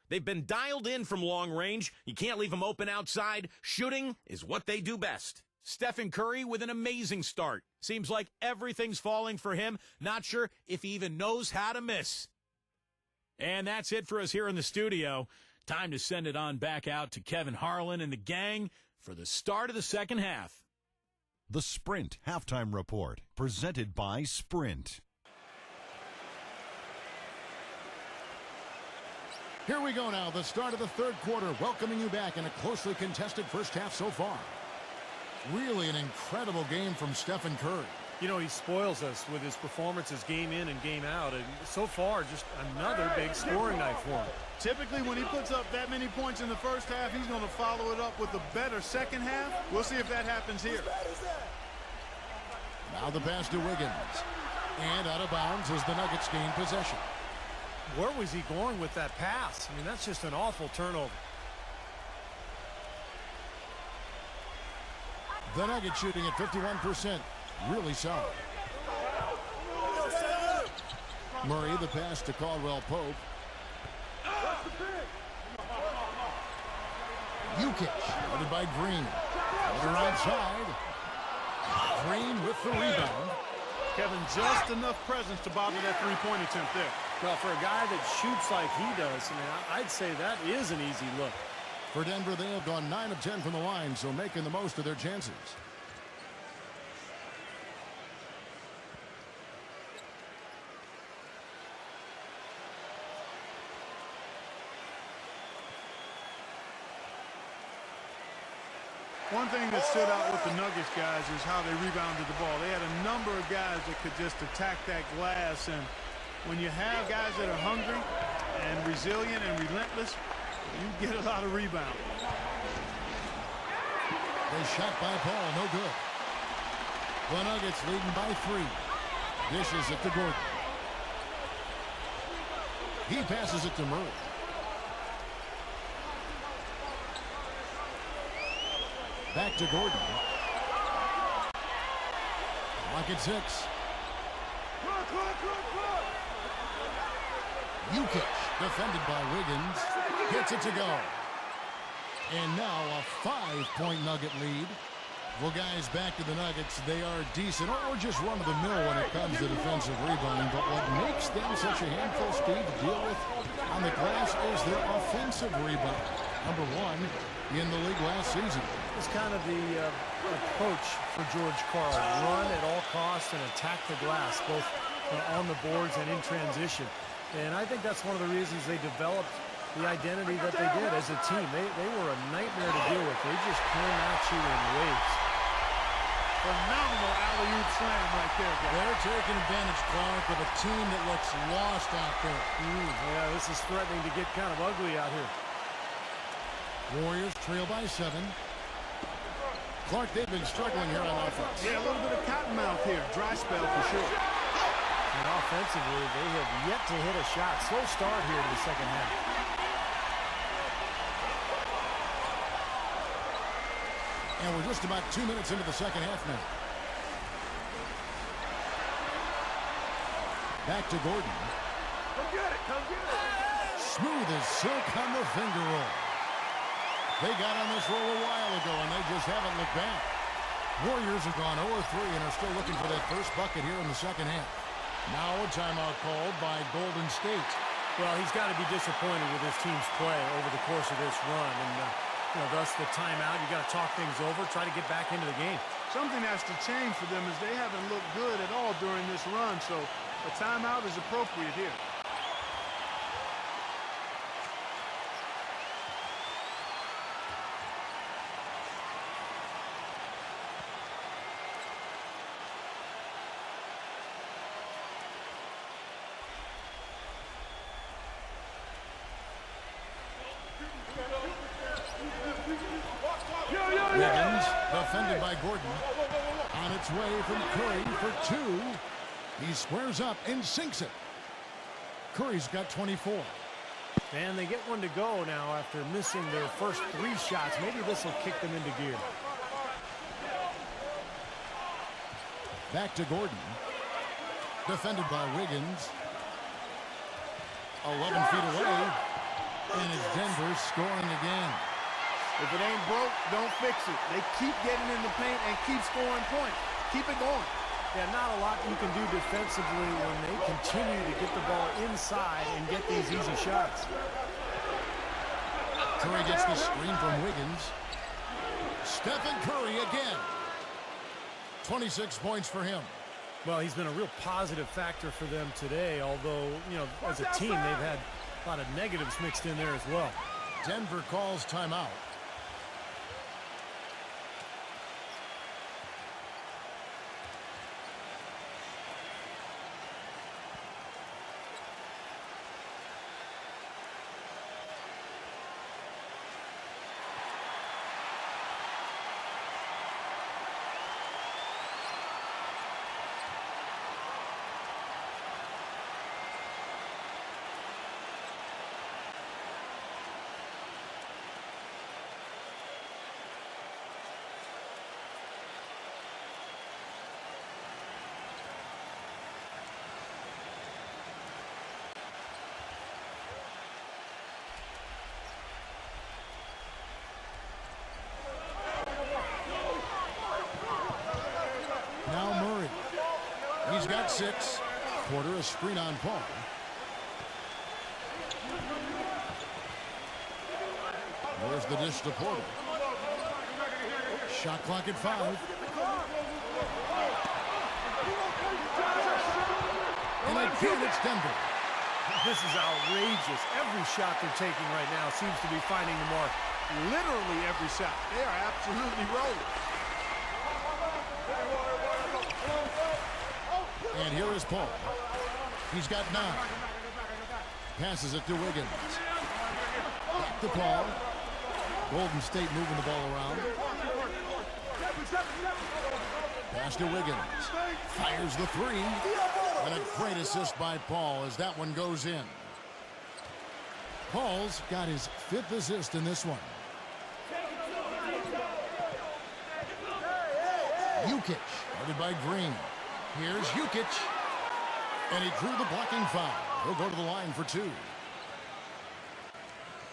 They've been dialed in from long range. You can't leave them open outside. Shooting is what they do best. Stephen Curry with an amazing start. Seems like everything's falling for him. Not sure if he even knows how to miss. And that's it for us here in the studio. Time to send it on back out to Kevin Harlan and the gang for the start of the second half. The Sprint Halftime Report, presented by Sprint. Here we go now, the start of the third quarter, welcoming you back in a closely contested first half so far. Really an incredible game from Stephen Curry. You know, he spoils us with his performances game in and game out. And so far, just another big scoring night for him. Typically, when he puts up that many points in the first half, he's going to follow it up with a better second half. We'll see if that happens here. Now the pass to Wiggins. And out of bounds as the Nuggets gain possession. Where was he going with that pass? I mean, that's just an awful turnover. The Nuggets shooting at 51%. Really solid. Murray, the pass to Caldwell Pope. Jokic, guarded by Green. Order outside. Green with the rebound. Kevin, just enough presence to bother that three-point attempt there. Well, for a guy that shoots like he does, I mean, I'd say that is an easy look. For Denver, they have gone 9 of 10 from the line, so making the most of their chances. One thing that stood out with the Nuggets guys is how they rebounded the ball. They had a number of guys that could just attack that glass, and when you have guys that are hungry and resilient and relentless, you get a lot of rebound. They shot by Paul, no good. The Nuggets leading by 3. Dishes it to Gordon. He passes it to Murray. Back to Gordon. Clock at 6. Jokic, defended by Wiggins, gets it to go. And now a 5-point Nugget lead. Well, guys, back to the Nuggets. They are decent, or just run-of-the-mill when it comes to defensive rebounding. But what makes them such a handful, Steve, to deal with on the glass is their offensive rebound. Number 1 in the league last season. It's kind of the approach for George Karl. Run at all costs and attack the glass, both on the boards and in transition. And I think that's one of the reasons they developed the identity that they did as a team. They were a nightmare to deal with. They just came at you in waves. Phenomenal alley-oop slam right there, guys. They're taking advantage, Clark, of a team that looks lost out there. Yeah, this is threatening to get kind of ugly out here. Warriors trail by 7. Clark, they've been struggling here on offense. Yeah, a little bit of cottonmouth here. Dry spell for sure. And offensively, they have yet to hit a shot. Slow start here in the second half. And we're just about 2 minutes into the second half now. Back to Gordon. Come get it, come get it. Smooth as silk on the finger roll. They got on this roll a while ago, and they just haven't looked back. Warriors have gone 0-3 and are still looking for that first bucket here in the second half. Now a timeout called by Golden State. Well, he's got to be disappointed with his team's play over the course of this run. And, thus the timeout. You got to talk things over, try to get back into the game. Something has to change for them as they haven't looked good at all during this run. So a timeout is appropriate here. Wiggins, defended by Gordon. On its way from Curry for two. He squares up and sinks it. Curry's got 24. And they get one to go now after missing their first 3 shots. Maybe this will kick them into gear. Back to Gordon. Defended by Wiggins. 11 feet away. And it's Denver scoring again. If it ain't broke, don't fix it. They keep getting in the paint and keep scoring points. Keep it going. Yeah, not a lot you can do defensively when they continue to get the ball inside and get these easy shots. Curry gets the screen from Wiggins. Stephen Curry again. 26 points for him. Well, he's been a real positive factor for them today, although, as a team, they've had a lot of negatives mixed in there as well. Denver calls timeout. Now Murray. He's got 6. Porter a screen on Paul. There's the dish to Porter. Shot clock at 5. And again, it's Denver. This is outrageous. Every shot they're taking right now seems to be finding the mark. Literally every shot. They are absolutely rolling. And here is Paul. He's got 9. Passes it to Wiggins. Back to Paul. Golden State moving the ball around. Pass to Wiggins. Fires the 3. And a great assist by Paul as that one goes in. Paul's got his 5th assist in this one. Jukic, guarded by Green. Here's Jukic. And he drew the blocking foul. He'll go to the line for 2.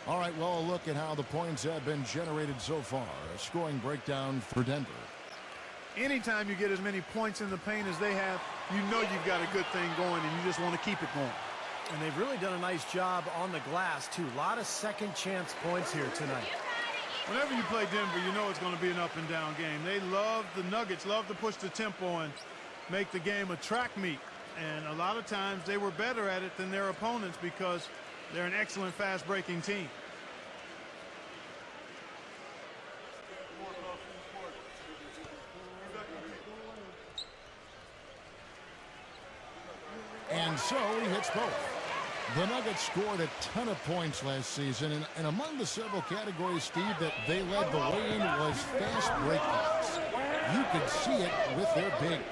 All right, well, a look at how the points have been generated so far. A scoring breakdown for Denver. Anytime you get as many points in the paint as they have, you know you've got a good thing going, and you just want to keep it going. And they've really done a nice job on the glass, too. A lot of second chance points here tonight. Whenever you play Denver, you know it's going to be an up-and-down game. They love the Nuggets, love to push the tempo and make the game a track meet. And a lot of times they were better at it than their opponents because they're an excellent fast-breaking team. And so he hits both. The Nuggets scored a ton of points last season, and among the several categories, Steve, that they led the way in was fast breakouts. You could see it with their bigs.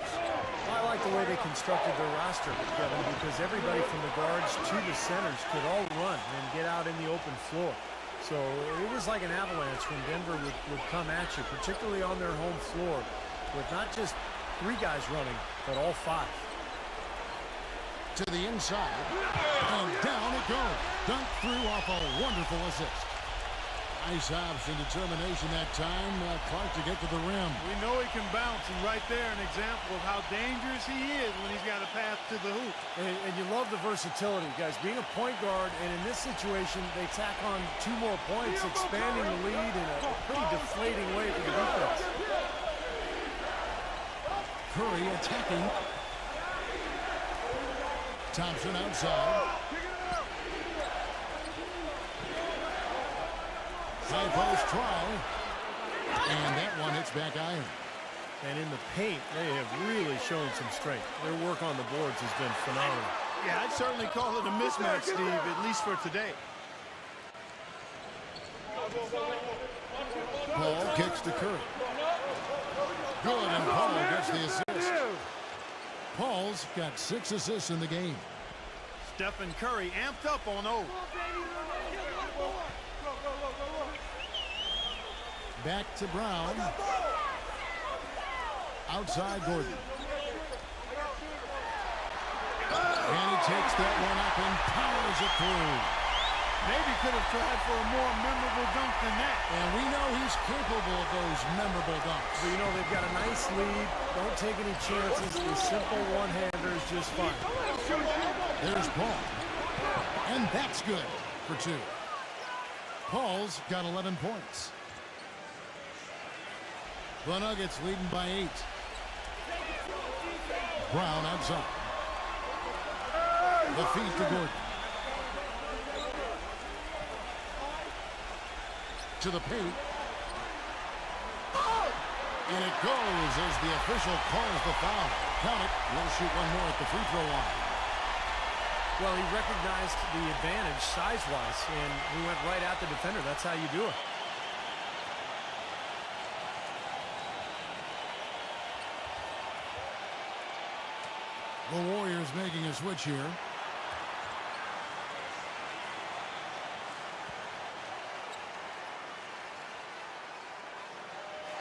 I like the way they constructed their roster, Kevin, because everybody from the guards to the centers could all run and get out in the open floor. So it was like an avalanche when Denver would come at you, particularly on their home floor, with not just 3 guys running, but all 5. To the inside, and down it goes. Dunked through off a wonderful assist. Nice hops and determination that time. Clark to get to the rim. We know he can bounce, and right there an example of how dangerous he is when he's got a path to the hoop. And you love the versatility, guys. Being a point guard, and in this situation, they tack on 2 more points, expanding the lead in a pretty deflating way for the defense. Curry attacking. Thompson outside. High post try. And that one hits back iron. And in the paint, they have really shown some strength. Their work on the boards has been phenomenal. Yeah, I'd certainly call it a mismatch, Steve, at least for today. Paul kicks to Curry. Good, and Paul gets the assist. Paul's got 6 assists in the game. Stephen Curry amped up on O. Back to Brown. Outside Gordon. And he takes that one up and powers it through. Maybe could have tried for a more memorable dunk than that. And we know he's capable of those memorable dunks. But, you know, they've got a nice lead. Don't take any chances. The simple one-hander is just fine. There's Paul. And that's good for 2. Paul's got 11 points. The Nuggets leading by 8. Brown outside. The feed to Gordon. To the paint. And it goes as the official calls the foul. Count it. He'll shoot one more at the free throw line. Well, he recognized the advantage size-wise, and he went right at the defender. That's how you do it. The Warriors making a switch here.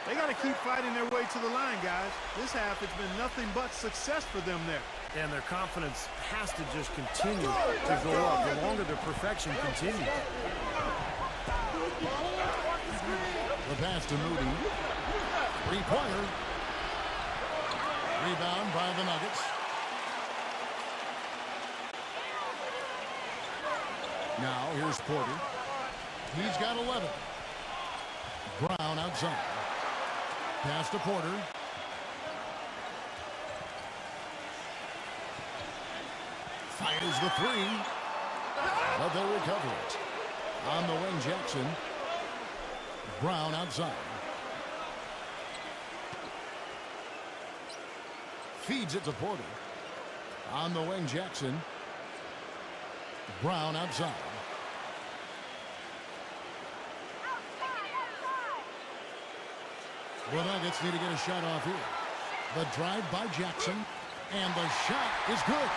They got to keep fighting their way to the line, guys. This half has been nothing but success for them there. And their confidence has to just continue to go up the longer their perfection continues. The pass to Moody. 3-pointer. Rebound by the Nuggets. Now here's Porter. He's got 11. Brown outside. Pass to Porter. Fires the 3. But they'll recover it. On the wing, Jackson. Brown outside. Feeds it to Porter. On the wing, Jackson. Brown outside. The Nuggets need to get a shot off here. The drive by Jackson. And the shot is good.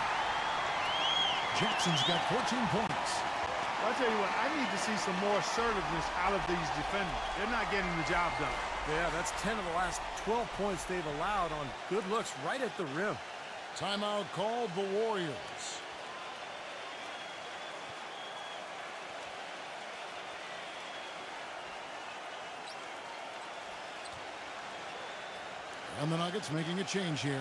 Jackson's got 14 points. I'll tell you what, I need to see some more assertiveness out of these defenders. They're not getting the job done. Yeah, that's 10 of the last 12 points they've allowed on good looks right at the rim. Timeout called the Warriors. And the Nuggets making a change here.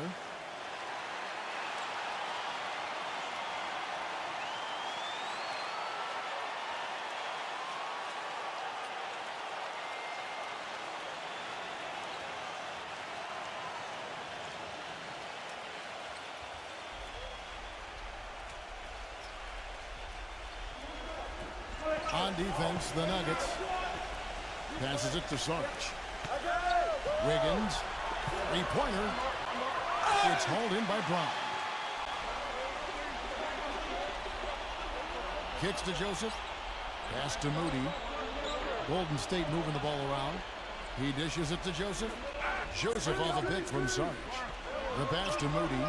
On defense, the Nuggets. Passes it to Sarge. Wiggins. 3-pointer. It's hauled in by Brown. Kicks to Joseph. Pass to Moody. Golden State moving the ball around. He dishes it to Joseph. Joseph off a pick from Sarge. The pass to Moody.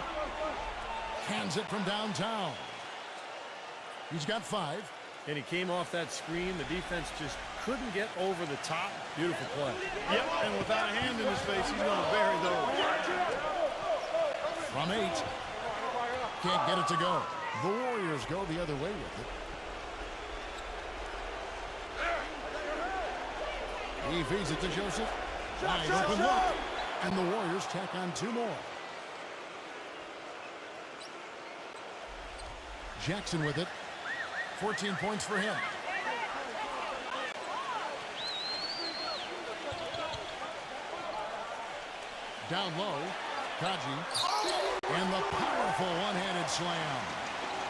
Hands it from downtown. He's got 5. And he came off that screen. The defense just couldn't get over the top. Beautiful play. Yep, and without a hand in his face, he's going to bury those. From 8. Can't get it to go. The Warriors go the other way with it. He feeds it to Joseph. Wide open look. And the Warriors tack on 2 more. Jackson with it. 14 points for him. Down low. Kaji. And the powerful one-handed slam.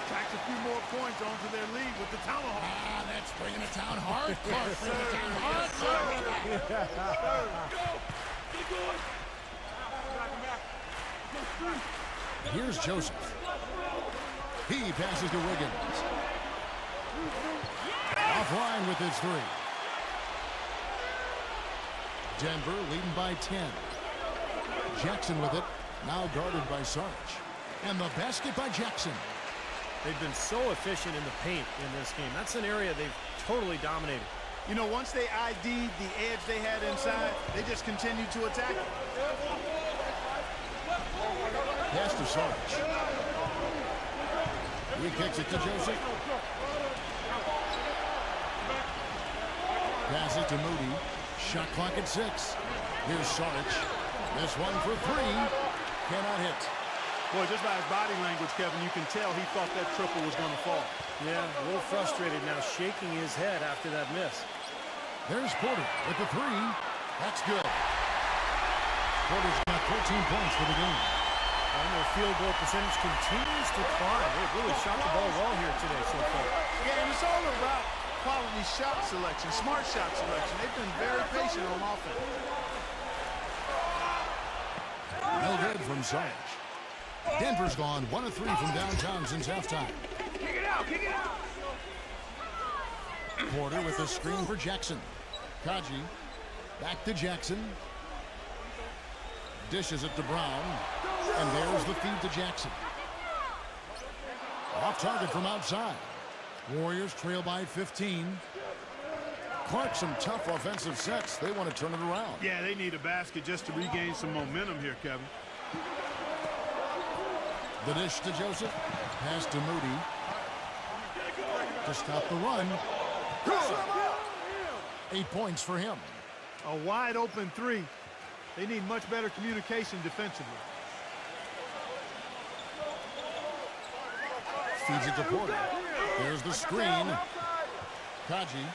Tacks a few more points onto their lead with the tomahawk. Ah, that's bringing it down hard. Clark bringing it down hard. Here's Joseph. He passes to Wiggins. Offline with his 3. Denver leading by 10. Jackson with it. Now guarded by Sarge. And the basket by Jackson. They've been so efficient in the paint in this game. That's an area they've totally dominated. You know, once they ID'd the edge they had inside, they just continued to attack it. Pass to Sarge. He kicks it to Joseph. Pass it to Moody. Shot clock at 6. Here's Sarge. This one for 3. Cannot hit. Boy, just by his body language, Kevin, you can tell he thought that triple was going to fall. Yeah, a little frustrated now, shaking his head after that miss. There's Porter with the 3. That's good. Porter's got 14 points for the game. And their field goal percentage continues to climb. They've really shot the ball well here today so far. Yeah, and it's all about quality shot selection, smart shot selection. They've been very patient on offense. No good from Sarge. Denver's gone 1 of 3 from downtown since halftime. Kick it out, kick it out. Porter with the screen for Jackson. Kaji back to Jackson. Dishes it to Brown. And there's the feed to Jackson. Off target from outside. Warriors trail by 15. Clark, some tough offensive sets. They want to turn it around. Yeah, they need a basket just to regain some momentum here, Kevin. The dish to Joseph. Pass to Moody. To stop the run. 8 points for him. A wide open 3. They need much better communication defensively. Feeds it to Porter. There's the screen. Kaji.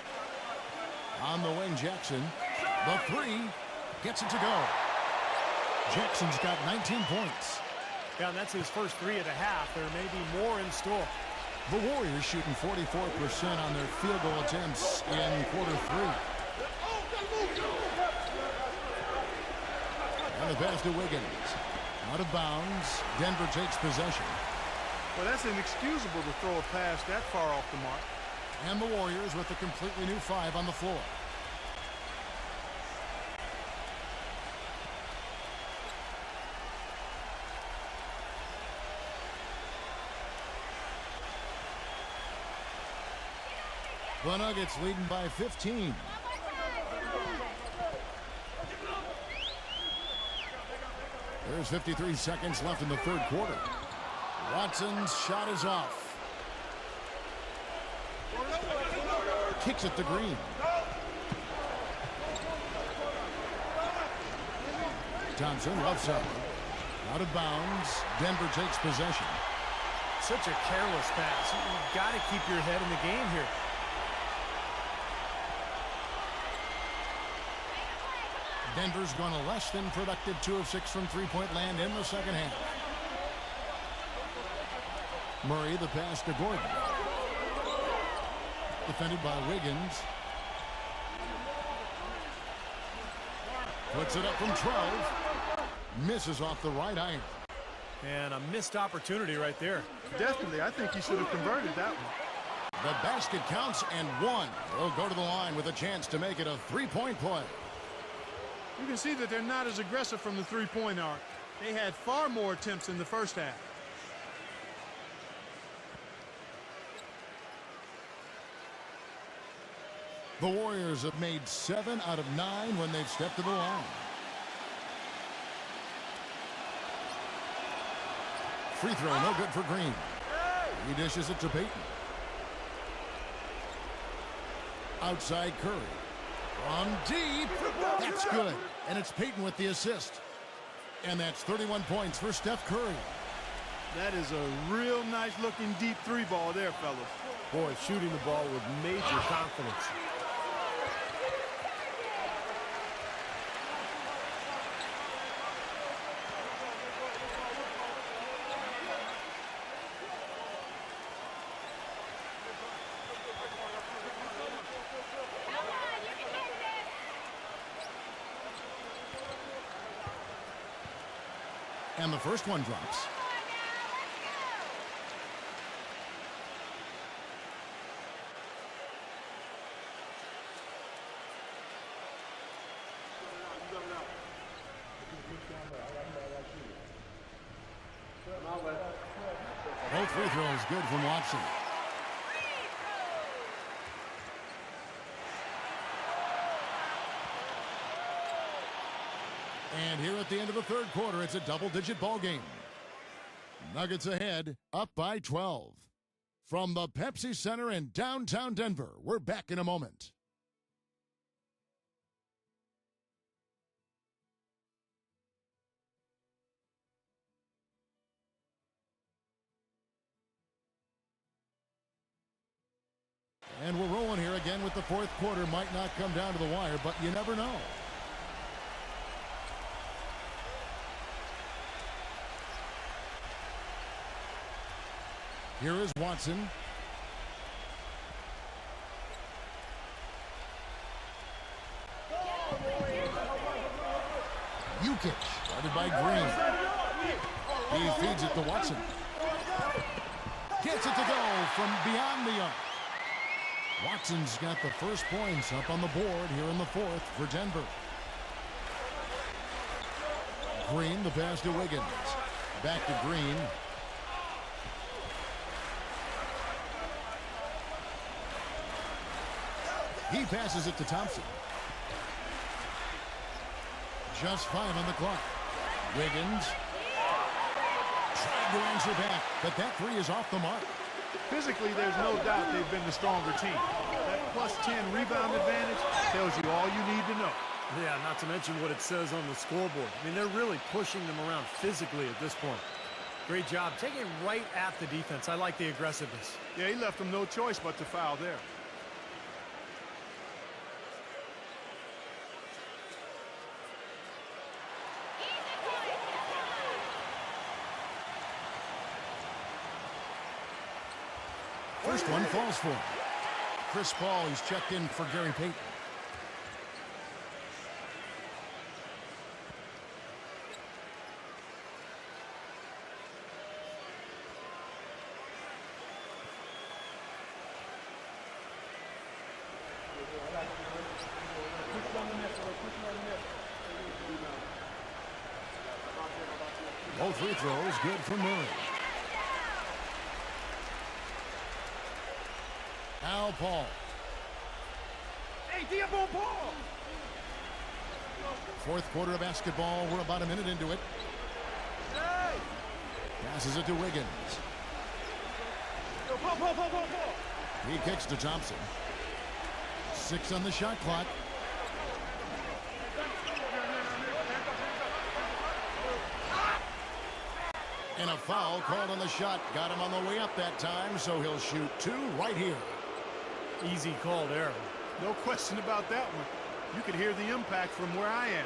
On the wing, Jackson. The 3. Gets it to go. Jackson's got 19 points. Yeah, and that's his first 3 at a half. There may be more in store. The Warriors shooting 44% on their field goal attempts in quarter 3. And the pass to Wiggins. Out of bounds. Denver takes possession. Well, that's inexcusable to throw a pass that far off the mark. And the Warriors with a completely new 5 on the floor. The Nuggets leading by 15. There's 53 seconds left in the 3rd quarter. Watson's shot is off. Kicks it to Green. Thompson left side. Out of bounds. Denver takes possession. Such a careless pass. You've got to keep your head in the game here. Denver's gone a less than productive 2 of 6 from three-point land in the second half. Murray the pass to Gordon. Defended by Wiggins. Puts it up from 12. Misses off the right iron. And a missed opportunity right there. Definitely, I think he should have converted that one. The basket counts and 1. They'll go to the line with a chance to make it a 3-point play. You can see that they're not as aggressive from the three-point arc. They had far more attempts in the first half. The Warriors have made 7 out of 9 when they've stepped to the line. Free throw, no good for Green. He dishes it to Payton. Outside Curry. From deep. That's good. And it's Peyton with the assist. And that's 31 points for Steph Curry. That is a real nice looking deep three ball there, fellas. Boy, shooting the ball with major confidence. And the first one drops. Both free throws good from Watson. And here at the end of the third quarter, it's a double-digit ball game. Nuggets ahead, up by 12. From the Pepsi Center in downtown Denver, we're back in a moment. And we're rolling here again with the fourth quarter. Might not come down to the wire, but you never know. Here is Watson. Jukic, guarded by Green. He feeds it to Watson. Gets it to go from beyond the arc. Watson's got the first points up on the board here in the fourth for Denver. Green, the pass to Wiggins. Back to Green. He passes it to Thompson. Just 5 on the clock. Wiggins tried to answer back, but that three is off the mark. Physically, there's no doubt they've been the stronger team. That plus 10 rebound advantage tells you all you need to know. Yeah, not to mention what it says on the scoreboard. I mean, they're really pushing them around physically at this point. Great job taking right at the defense. I like the aggressiveness. Yeah, he left them no choice but to foul there. First one falls for him. Chris Paul, he's checked in for Gary Payton. Both free throws good for Murray. Now Paul. Hey, Diabo Paul! Fourth quarter of basketball. We're about a minute into it. Passes it to Wiggins. He kicks to Thompson. 6 on the shot clock. And a foul called on the shot. Got him on the way up that time, so he'll shoot 2 right here. Easy call there. No question about that one. You could hear the impact from where I am.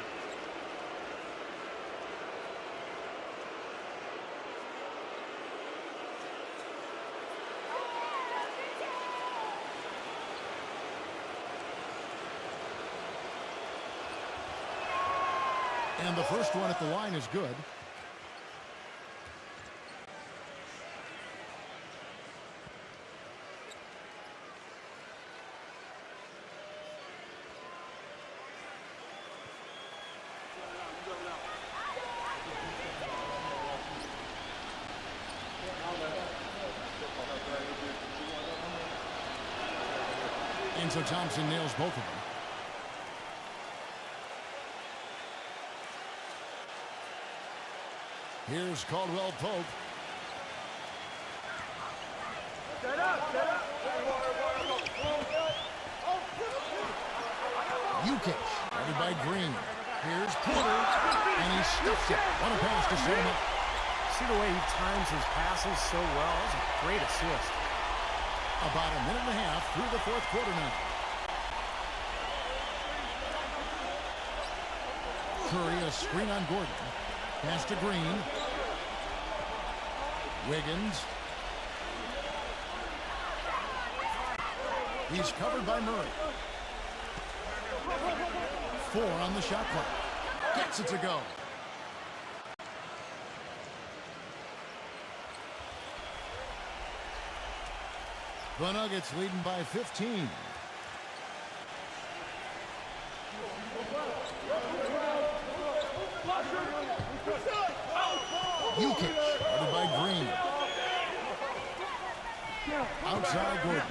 And the first one at the line is good. And so Thompson nails both of them. Here's Caldwell Pope. Jukic, guarded by Green. Here's Porter, and he stuffs it. What a pass to set him up. See the way he times his passes so well? That was a great assist. About a minute and a half through the fourth quarter now. Curry, a screen on Gordon. Pass to Green. Wiggins. He's covered by Murray. 4 on the shot clock. Gets it to go. The Nuggets leading by 15. Jukic, guarded by Green. Outside Gordon.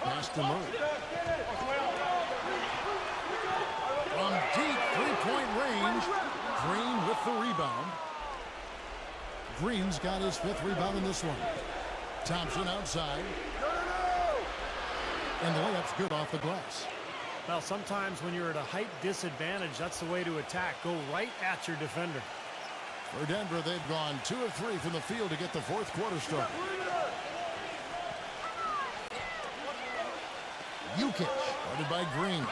Pass to Murray. From deep three-point range, Green with the rebound. Green's got his 5th rebound in this one. Thompson outside. And the layup's good off the glass. Well, sometimes when you're at a height disadvantage, that's the way to attack. Go right at your defender. For Denver, they've gone 2 of 3 from the field to get the fourth quarter started. Jukic, guarded by Green.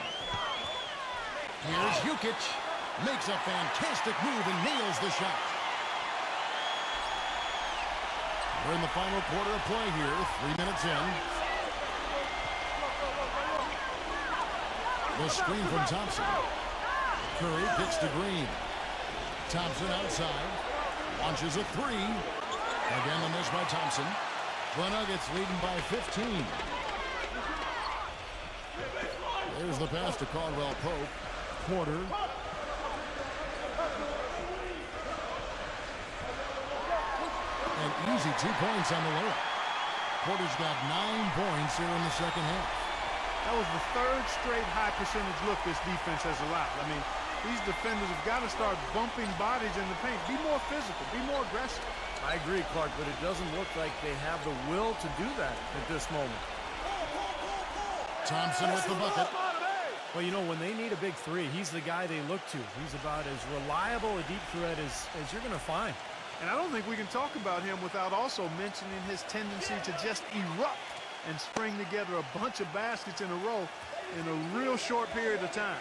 Here's Jukic. Makes a fantastic move and nails the shot. We're in the final quarter of play here, 3 minutes in. The screen from Thompson. Curry kicks to Green. Thompson outside. Launches a 3. Again, the miss by Thompson. The Nuggets leading by 15. There's the pass to Caldwell Pope. Porter. An easy 2 points on the layup. Porter's got 9 points here in the second half. That was the 3rd straight high percentage look this defense has allowed. I mean, these defenders have got to start bumping bodies in the paint. Be more physical. Be more aggressive. I agree, Clark, but it doesn't look like they have the will to do that at this moment. Thompson with the bucket. Well, you know, when they need a big 3, he's the guy they look to. He's about as reliable a deep threat as you're going to find. And I don't think we can talk about him without also mentioning his tendency to just erupt and string together a bunch of baskets in a row in a real short period of time.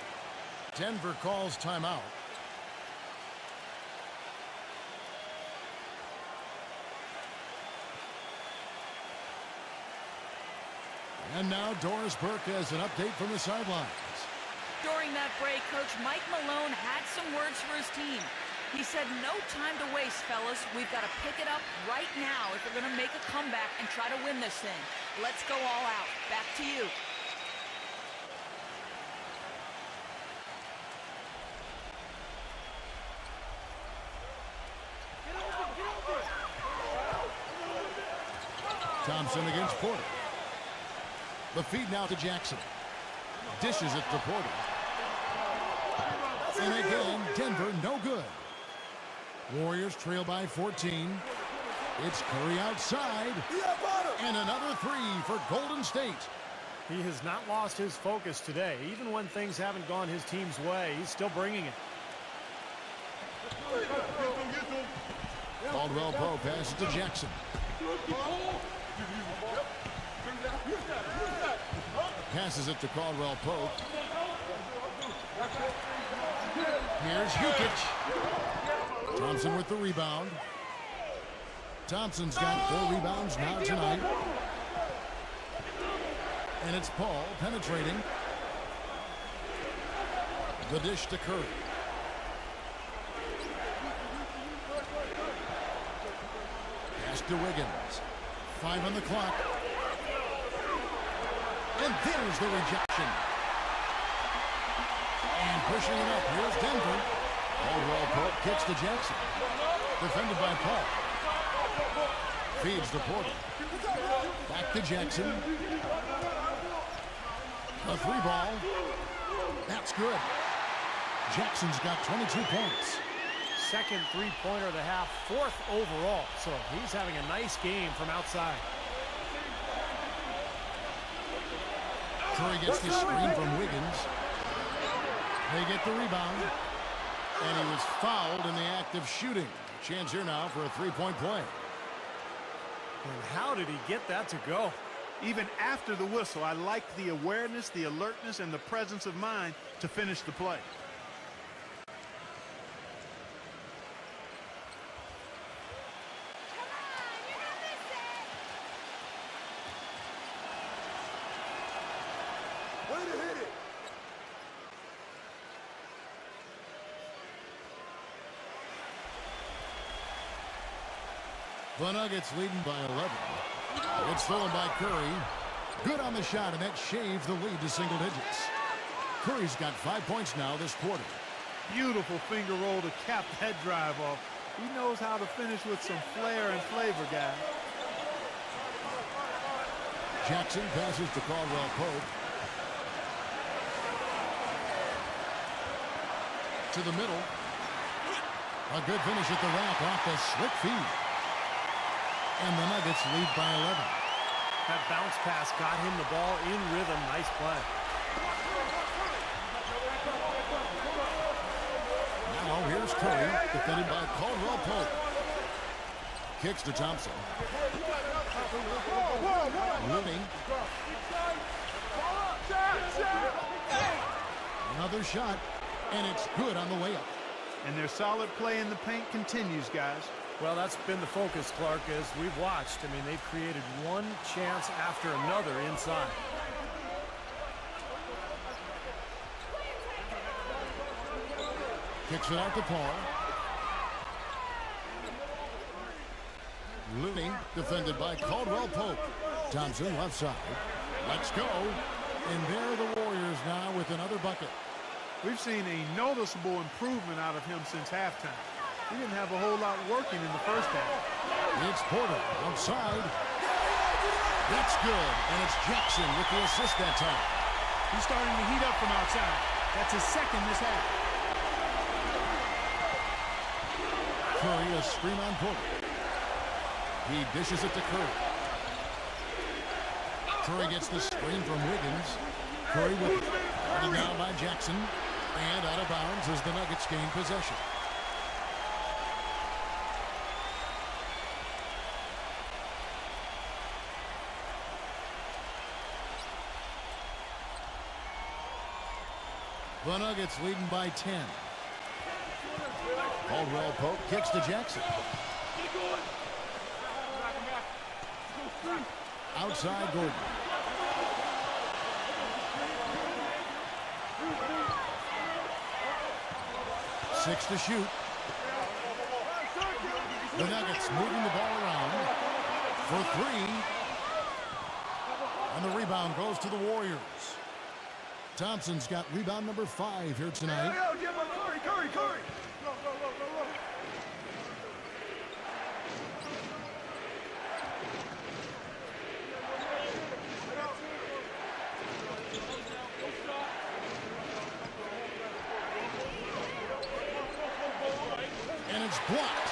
Denver calls timeout. And now Doris Burke has an update from the sidelines. During that break, Coach Mike Malone had some words for his team. He said, no time to waste, fellas. We've got to pick it up right now if we're going to make a comeback and try to win this thing. Let's go all out. Back to you. Thompson against Porter. The feed now to Jackson. Dishes it to Porter. And again, Denver no good. Warriors trail by 14. It's Curry outside. And another 3 for Golden State. He has not lost his focus today. Even when things haven't gone his team's way, he's still bringing it. Caldwell Pope passes to Jackson. Passes it to Caldwell Pope. Here's Jukic. Thompson with the rebound. Thompson's got 4 rebounds now tonight. And it's Paul penetrating. The dish to Curry. Pass to Wiggins. 5 on the clock. And there's the rejection. And pushing it up, here's Denver. Caldwell Pope kicks to Jackson. Defended by Paul. Feeds to Porter. Back to Jackson. A 3 ball. That's good. Jackson's got 22 points. Second 3-pointer of the half, 4th overall. So he's having a nice game from outside. Curry gets the screen from Wiggins. They get the rebound. And he was fouled in the act of shooting. Chance here now for a three-point play. And how did he get that to go? Even after the whistle, I liked the awareness, the alertness, and the presence of mind to finish the play. The Nuggets leading by 11. It's stolen by Curry. Good on the shot, and that shaves the lead to single digits. Curry's got 5 points now this quarter. Beautiful finger roll to cap that drive off. He knows how to finish with some flair and flavor, guys. Jackson passes to Caldwell Pope. To the middle. A good finish at the rack off the slick feed. And the Nuggets lead by 11. That bounce pass got him the ball in rhythm. Nice play. Now here's Curry, defended by Caldwell Pope. Kicks to Thompson. Looney. Another shot, and it's good on the layup. And their solid play in the paint continues, guys. Well, that's been the focus, Clark, as we've watched. I mean, they've created one chance after another inside. Kicks it out to Paul. Looney, defended by Caldwell Pope. Thompson, left side. Let's go. And there are the Warriors now with another bucket. We've seen a noticeable improvement out of him since halftime. He didn't have a whole lot working in the first half. It's Porter outside. That's good, and it's Jackson with the assist that time. He's starting to heat up from outside. That's his second this half. Curry, a screen on Porter. He dishes it to Curry. Curry gets the screen from Wiggins. Curry with it. Running down by Jackson. And out of bounds as the Nuggets gain possession. The Nuggets leading by 10. Caldwell Pope kicks to Jackson. Outside Gordon. Six to shoot. The Nuggets moving the ball around for three. And the rebound goes to the Warriors. Thompson's got rebound number 5 here tonight. Curry. And it's blocked.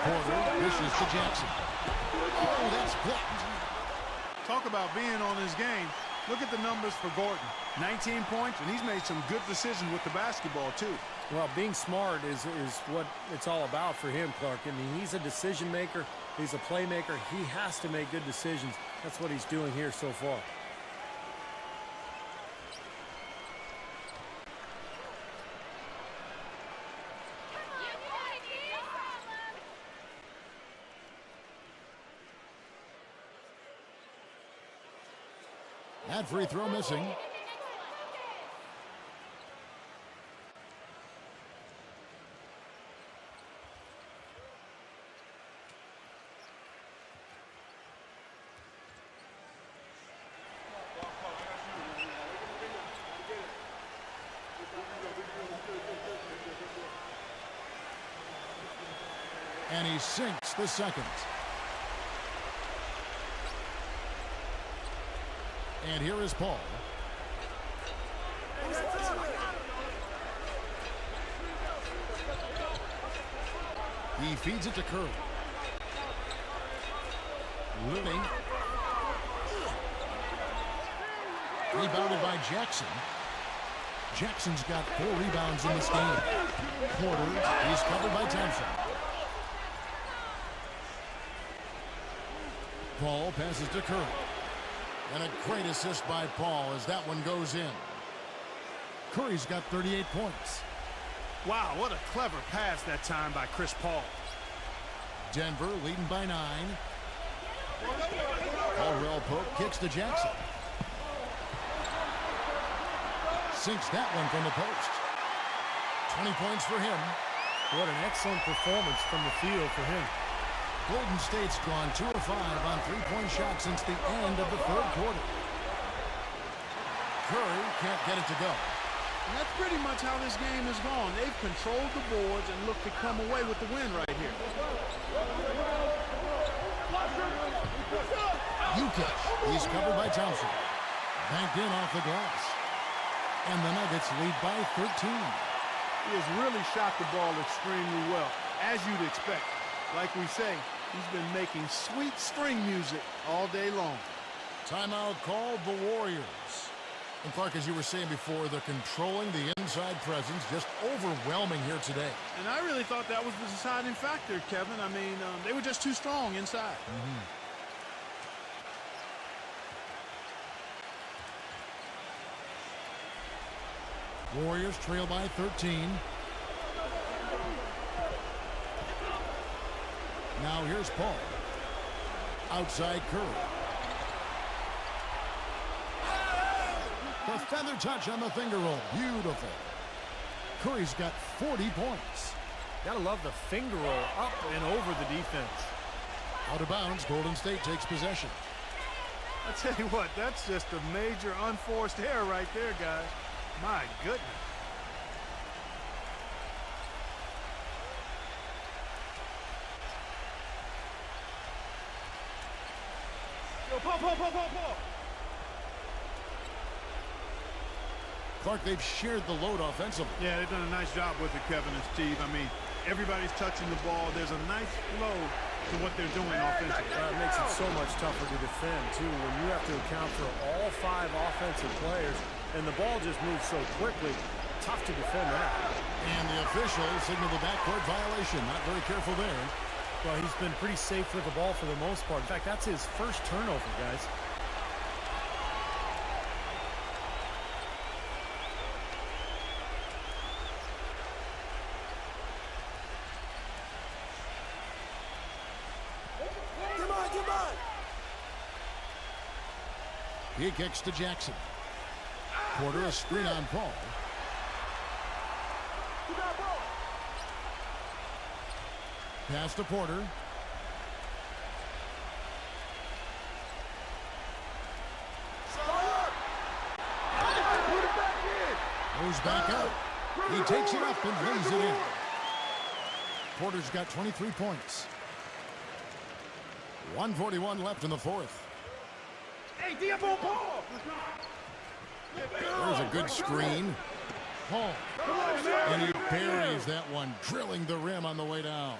Porter dishes to Jackson. Oh, that's blocked. Talk about being on his game. Look at the numbers for Gordon. 19 points, and he's made some good decisions with the basketball, too. Well, being smart is what it's all about for him, Clark. I mean, he's a decision maker. He's a playmaker. He has to make good decisions. That's what he's doing here so far. That free throw missing. And he sinks the second. And here is Paul. He feeds it to Curry. Looney Rebounded by Jackson. Jackson's got 4 rebounds in this game. Porter, he's covered by Thompson. Paul passes to Curry. And a great assist by Paul as that one goes in. Curry's got 38 points. Wow, what a clever pass that time by Chris Paul. Denver leading by 9. Caldwell Pope kicks to Jackson. Sinks that one from the post. 20 points for him. What an excellent performance from the field for him. Golden State's gone 2 of 5 on 3-point shots since the end of the 3rd quarter. Curry can't get it to go. And that's pretty much how this game has gone. They've controlled the boards and look to come away with the win right here. Jokic, he's covered by Thompson. Banked in off the glass. And the Nuggets lead by 13. He has really shot the ball extremely well, as you'd expect. Like we say, he's been making sweet string music all day long. Timeout called the Warriors. And Clark, as you were saying before, they're controlling the inside presence, just overwhelming here today. And I really thought that was the deciding factor, Kevin. I mean, they were just too strong inside. Warriors trail by 13. Now here's Paul. Outside Curry. The feather touch on the finger roll. Beautiful. Curry's got 40 points. Gotta love the finger roll up and over the defense. Out of bounds, Golden State takes possession. I tell you what, that's just a major unforced error right there, guys. My goodness. Yo, Paul. Clark, they've shared the load offensively. Yeah, they've done a nice job with it, Kevin and Steve. I mean, everybody's touching the ball. There's a nice flow to what they're doing offensively. It makes it so much tougher to defend, too, when you have to account for all 5 offensive players, and the ball just moves so quickly. Tough to defend that. And the official signaled the backcourt violation. Not very careful there. Well, he's been pretty safe with the ball for the most part. In fact, that's his first turnover, guys. He kicks to Jackson. Porter a screen on Paul. Pass to Porter. Goes back up. He takes it up and lays it in. Porter's got 23 points. 1:41 left in the 4th. There's a good screen. Paul. And he buries that one, drilling the rim on the way down.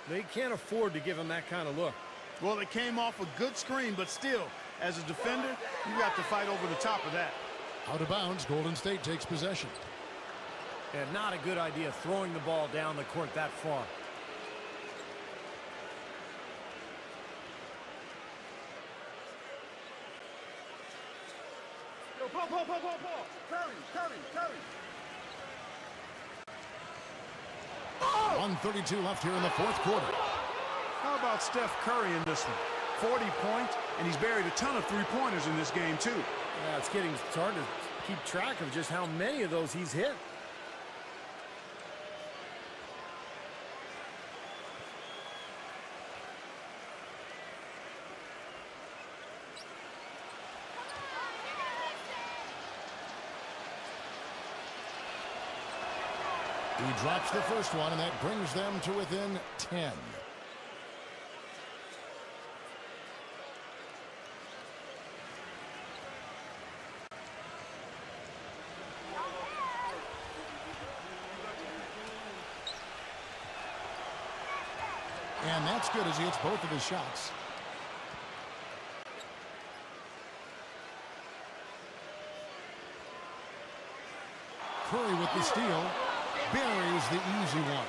They can't afford to give him that kind of look. Well, it came off a good screen, but still, as a defender, you got to fight over the top of that. Out of bounds, Golden State takes possession. And not a good idea throwing the ball down the court that far. Curry. 1:32 left here in the 4th quarter. How about Steph Curry in this one? 40 points, and he's buried a ton of three-pointers in this game, too. Yeah, it's hard to keep track of just how many of those he's hit. He drops the first one, and that brings them to within 10. And that's good as he hits both of his shots. Curry with the steal. Buries the easy one.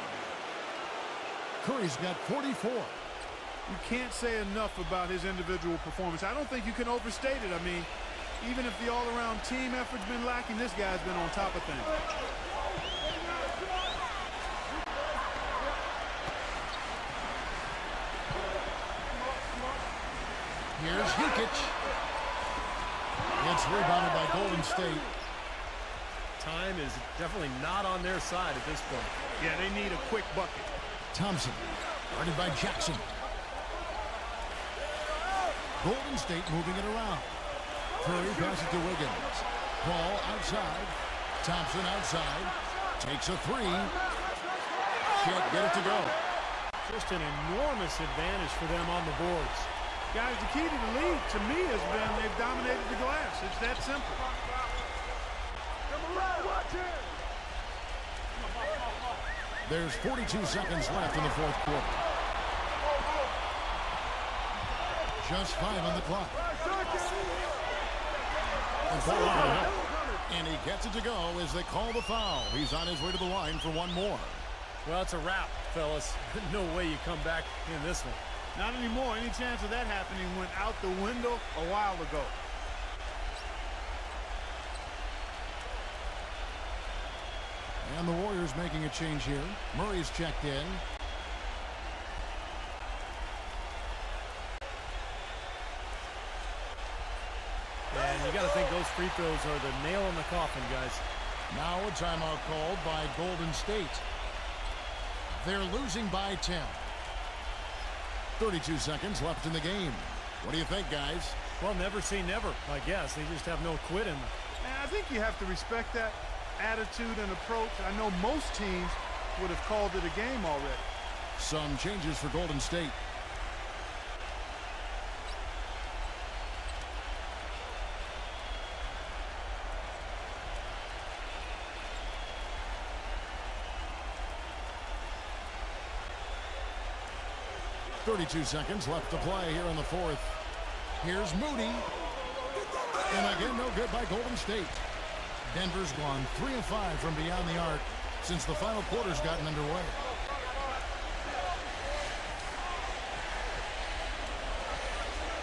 Curry's got 44. You can't say enough about his individual performance. I don't think you can overstate it. I mean, even if the all-around team effort's been lacking, this guy's been on top of things. Here's Jokic. Gets rebounded by Golden State. Time is definitely not on their side at this point. Yeah, they need a quick bucket. Thompson, guarded by Jackson. Golden State moving it around. Curry passes to Wiggins. Paul outside. Thompson outside. Takes a three. Can't get it to go. Just an enormous advantage for them on the boards. Guys, the key to the league, to me, has been they've dominated the glass. It's that simple. There's 42 seconds left in the fourth quarter. Just 5 on the clock. And he gets it to go as they call the foul. He's on his way to the line for one more. Well, it's a wrap, fellas. No way you come back in this one. Not anymore. Any chance of that happening went out the window a while ago. And the Warriors making a change here. Murray's checked in. And you got to think those free throws are the nail in the coffin, guys. Now a timeout called by Golden State. They're losing by 10. 32 seconds left in the game. What do you think, guys? Well, never say never, I guess. They just have no quit in them. And I think you have to respect that attitude and approach. I know most teams would have called it a game already. Some changes for Golden State. .32 seconds left to play here in the fourth. Here's Moody. And again, no good by Golden State. Denver's gone 3 of 5 from beyond the arc since the final quarter's gotten underway.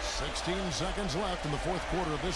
16 seconds left in the fourth quarter of this one.